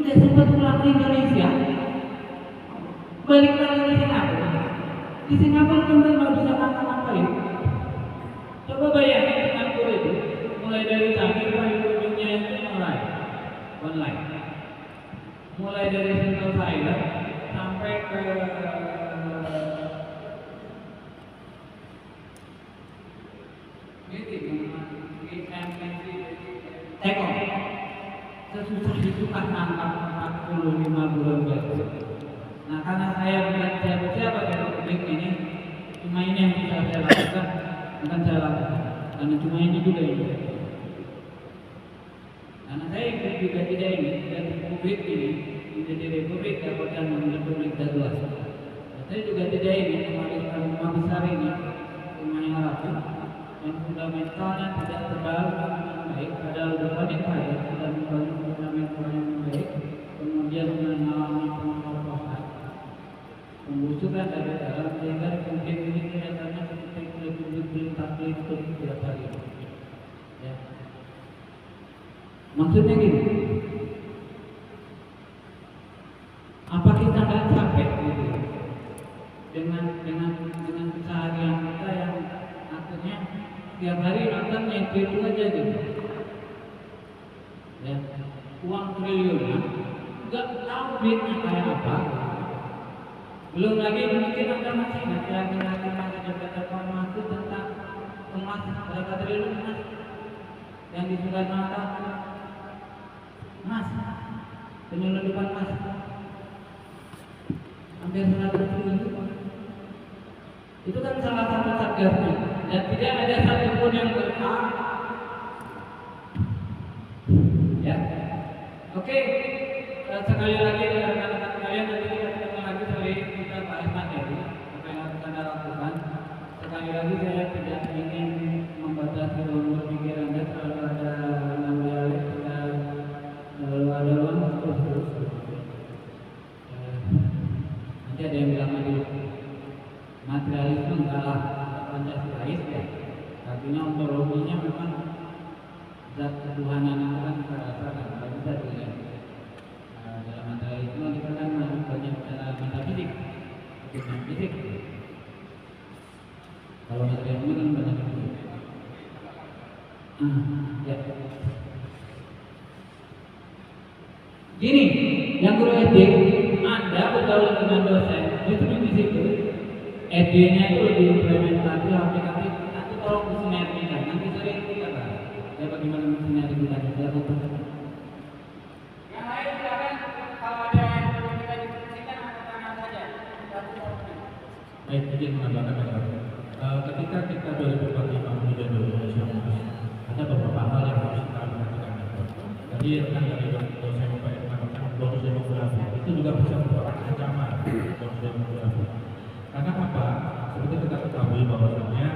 udah sempat pulang ke Indonesia, balik lagi ke Singapura. Di Singapura tentu nggak bisa ngapa-ngapain. Coba bayangin Singapura itu mulai dari Canggih ujungnya itu online. Mulai dari Central Thailand sampai ke Tekong. Sesusah itu kan angkat 45 bulan baru. Nah, karena saya bukan siapa di Republik ini, cuma ini yang bisa saya lakukan, bukan saya lakukan, karena cuma ini juga yang saya lakukan. Karena saya juga tidak ingin dan Republik ini menjadi Republik dapatkan Republik Daduas. Saya juga tidak ingin mewariskan rumah besar ini rumah yang rapuh yang fundamentalnya tidak terbangun dengan baik, padahal berpaling pada dan membangun fundamental yang baik, kemudian mengalami pengeroposan, pembusukan dari dalam sehingga Republik ini kelihatannya seperti Republik belum takdir untuk setiap hari. Ya. Maksudnya gini, apa kita nggak capek gitu dengan keseharian kita yang akhirnya tiap hari nonton yang itu aja gitu, ya, uang triliunan, nggak tahu duitnya kayak apa. Belum lagi mungkin Anda masih ingat lagi masa jabatan Pak Mahfud tentang emas berapa triliun emas yang di Soekarno-Hatta. Mas, penyelundupan mas hampir 100 triliun. Itu kan salah satu satgasnya dan tidak ada satupun yang berhak. Ya, oke. Sekali lagi rekan-rekan kalian, nanti kita ketemu lagi sore kita bahas materi apa yang harus Anda lakukan. Sekali lagi saya tidak ingin membatasi ruang berpikir Anda, selalu ada ngambil lalu ada ruang terus. Nanti ada yang bilang lagi materialisme enggak lah, Pancasilais ya. Artinya ontologinya memang zat ketuhanan itu kan kita rasakan, tidak bisa dilihat. Dalam materialisme kita kan banyak bicara metafisik, fisik. Kalau materialisme kan banyak fisik. Ya. Gini, yang guru SD, Anda bergaul dengan dosen, justru di situ SD-nya itu lebih implementasi aplikatif. Nanti tolong disinergikan. Nanti sore kita bahas. Ya bagaimana mensinergikan itu. Yang lain silakan, kalau ada yang perlu kita diskusikan angkat tangan saja. Baik, izin menambahkan ketika kita 2045 menuju Indonesia, ada beberapa hal yang harus kita perhatikan. Tadi rekan dari dosen bonus demografi itu juga bisa merupakan ancaman bonus demografi. Karena apa? Seperti kita ketahui bahwasanya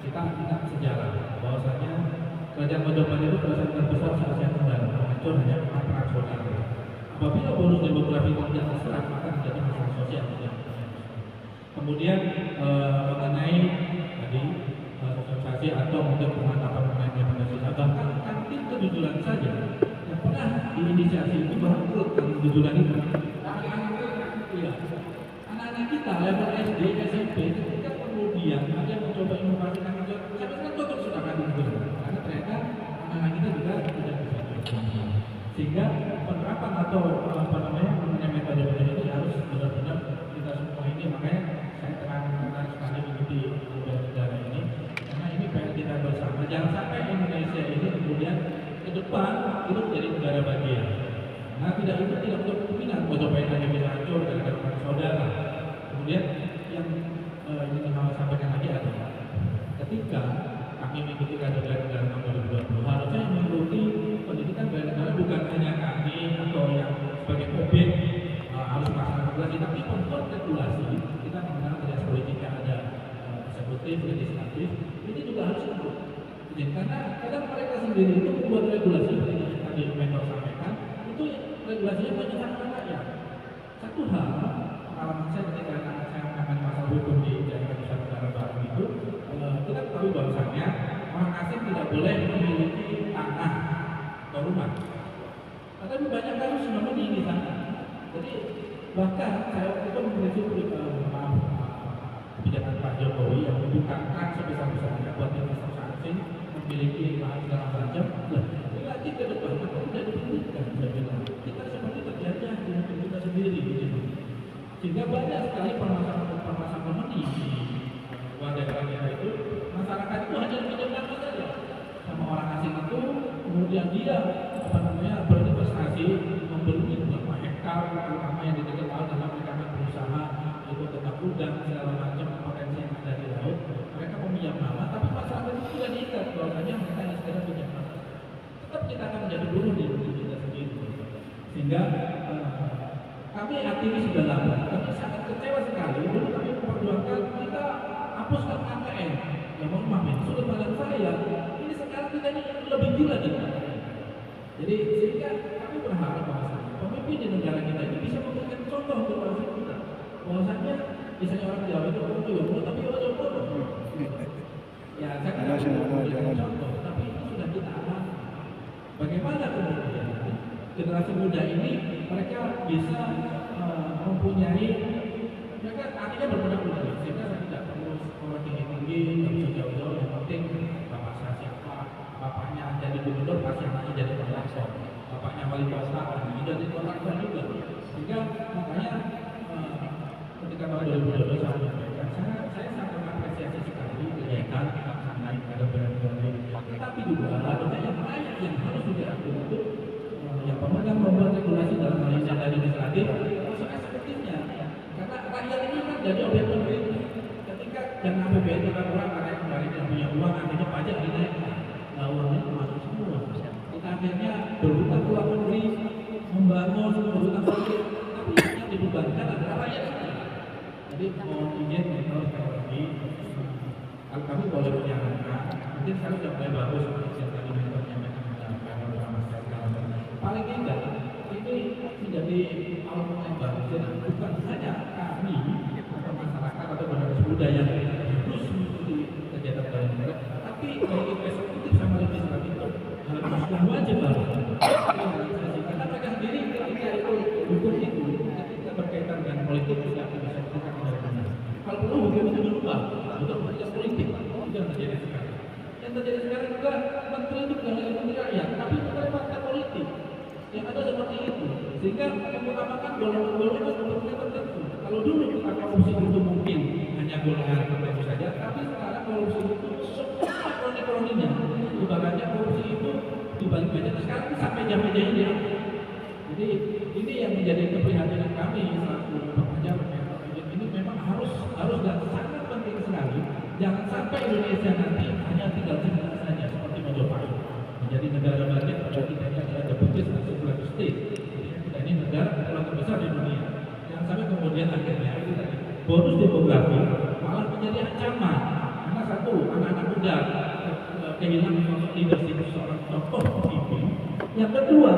kita sejarah bahwasanya kerajaan Majapahit itu kerajaan terbesar se Asia Tenggara, hancur hanya transnasional. Apabila bonus demografi tidak terserap, maka menjadi masalah sosial. Kemudian mengenai tadi sosialisasi atau mungkin penangkapan mengenai Pancasila, bahkan kantin kejujuran saja yang pernah diinisiasi itu bangkrut kejujuran itu. anak-anak kita level SD, SMP, ketika kemudian ada yang mencoba inovasi teknologi, saya kan tutup sudah kan itu, karena ternyata anak-anak kita juga tidak bisa berkembang. Sehingga penerapan atau apa namanya metode-metode ini harus benar-benar kita semua ini, makanya saya terang sekali mengikuti negara ini, karena ini PR kita bersama. Jangan sampai Indonesia ini kemudian ke depan itu menjadi negara bagian. Nah, tidak itu tidak untuk kemungkinan Mojopain hanya bisa hancur gara-gara saudara. Kemudian yang ingin saya sampaikan lagi adalah ketika kami mengikuti kajian negara tahun 2020, harusnya yang mengikuti pendidikan bela negara bukan hanya kami atau yang sebagai objek harus melaksanakan regulasi, tapi pembuat regulasi. Kita mengenal kerja politik yang ada eksekutif, legislatif, ini juga harus ikut. Karena kadang mereka sendiri itu membuat regulasi seperti yang tadi mentor sampaikan, itu regulasinya menyesatkan rakyat. Satu hal, pengalaman saya ketika saya menangani masalah hukum di daerah Nusa Tenggara Barat itu, kita ketahui bahwasannya orang asing tidak boleh memiliki tanah atau rumah. Tapi banyak kasus namanya di sana. Jadi bahkan saya waktu itu mengkritik kebijakan Pak Jokowi yang membukakan sebesar-besarnya buat investor asing memiliki lahan segala macam. Lagi ke depan maka tidak diberikan. Saya bilang kita seperti terjajah di negeri kita sendiri. Sehingga banyak sekali permasalahan di warga negara kita itu, masyarakat itu hanya pinjam saja sama orang asing itu, kemudian dia berinvestasi membeli beberapa hektar, terutama yang dikenal dalam rekaman berusaha itu tentang udang segala macam potensi yang ada di laut. Mereka meminjam nama, tapi masyarakat itu tidak diikat bahwasanya mereka hanya sekedar pinjam nama. Tetap kita akan menjadi buruh di negeri kita sendiri. Sehingga kami aktivis sudah lama, tapi sangat kecewa sekali. Dulu kami memperjuangkan kita hapuskan KKN. Ya mohon maaf, sudah pada saya. Ini sekarang kita ini lebih gila kita. Jadi sehingga kami berharap bahwasanya pemimpin di negara kita ini bisa memberikan contoh untuk bangsa kita. Bahwasanya misalnya orang Jawa itu orang Jawa, tapi orang Jawa. Ya saya kan memberikan contoh, tapi itu sudah kita alami. Bagaimana kemudian generasi muda ini mereka bisa mempunyai, mereka artinya bermudah-mudah, sehingga saya tidak perlu sekolah tinggi-tinggi, tidak bisa jauh-jauh, yang penting bapak saya siapa, bapaknya jadi gubernur, pasti anaknya jadi penguasa, bapaknya wali kota, anaknya jadi penguasa juga. Sehingga makanya ketika tahun 2022 saya menyampaikan, saya sangat mengapresiasi sekali kegiatan kita naik pada bulan-bulan. Tapi juga harusnya yang lain yang harus diatur itu yang pemegang membuat regulasi dalam hal ini yang dari legislatif, masuk eksekutifnya. Karena rakyat ini kan jadi objek pemerintah. Ketika dana APBN kita kurang karena kemarin yang punya uang, akhirnya pajak dinaikkan. Nah, uangnya termasuk semua. Kita akhirnya berhutang ke luar negeri, membangun berhutang politik, tapi yang dibebankan adalah rakyat kita. Jadi mohon izin mentor sekali lagi, kalau kami boleh menyarankan, mungkin saya sudah mulai bagus yang tadi mentornya menyampaikan bersama saya sekarang. Paling tidak ini menjadi alat yang bagus, bukan hanya kami atau masyarakat atau generasi muda yang terus mengikuti kegiatan dalam negara, tapi baik eksekutif sama legislatif itu sudah wajib banget. Karena mereka sendiri ketika itu hukum itu ketika berkaitan dengan politik tidak bisa dikatakan benar-benar. Kalau perlu hukum itu berubah untuk kepentingan politik, itu yang terjadi sekarang. Yang terjadi sekarang juga menteri itu bukan hanya menteri rakyat, tapi menteri partai politik. Yang ada seperti itu, sehingga mengutamakan golongan-golongan kepentingan tertentu. Kalau dulu kita korupsi itu mungkin hanya golongan tertentu saja, tapi sekarang korupsi itu semua kroni-kroninya. Ibaratnya korupsi itu dibalik meja, sekarang sampai jam-meja ini. Jadi ini yang menjadi keprihatinan kami selaku pengajar. Ini memang harus dan sangat penting sekali. Jangan sampai Indonesia nanti hanya tinggal sebentar saja seperti Mojopain menjadi negara bagian pada kita yang ada begitu satu state. Kita ini negara kepulauan terbesar di dunia. Jangan sampai kemudian akhirnya itu tadi bonus demografi malah menjadi ancaman. Karena satu, anak-anak muda kehilangan leadership seorang tokoh pemimpin. Yang kedua,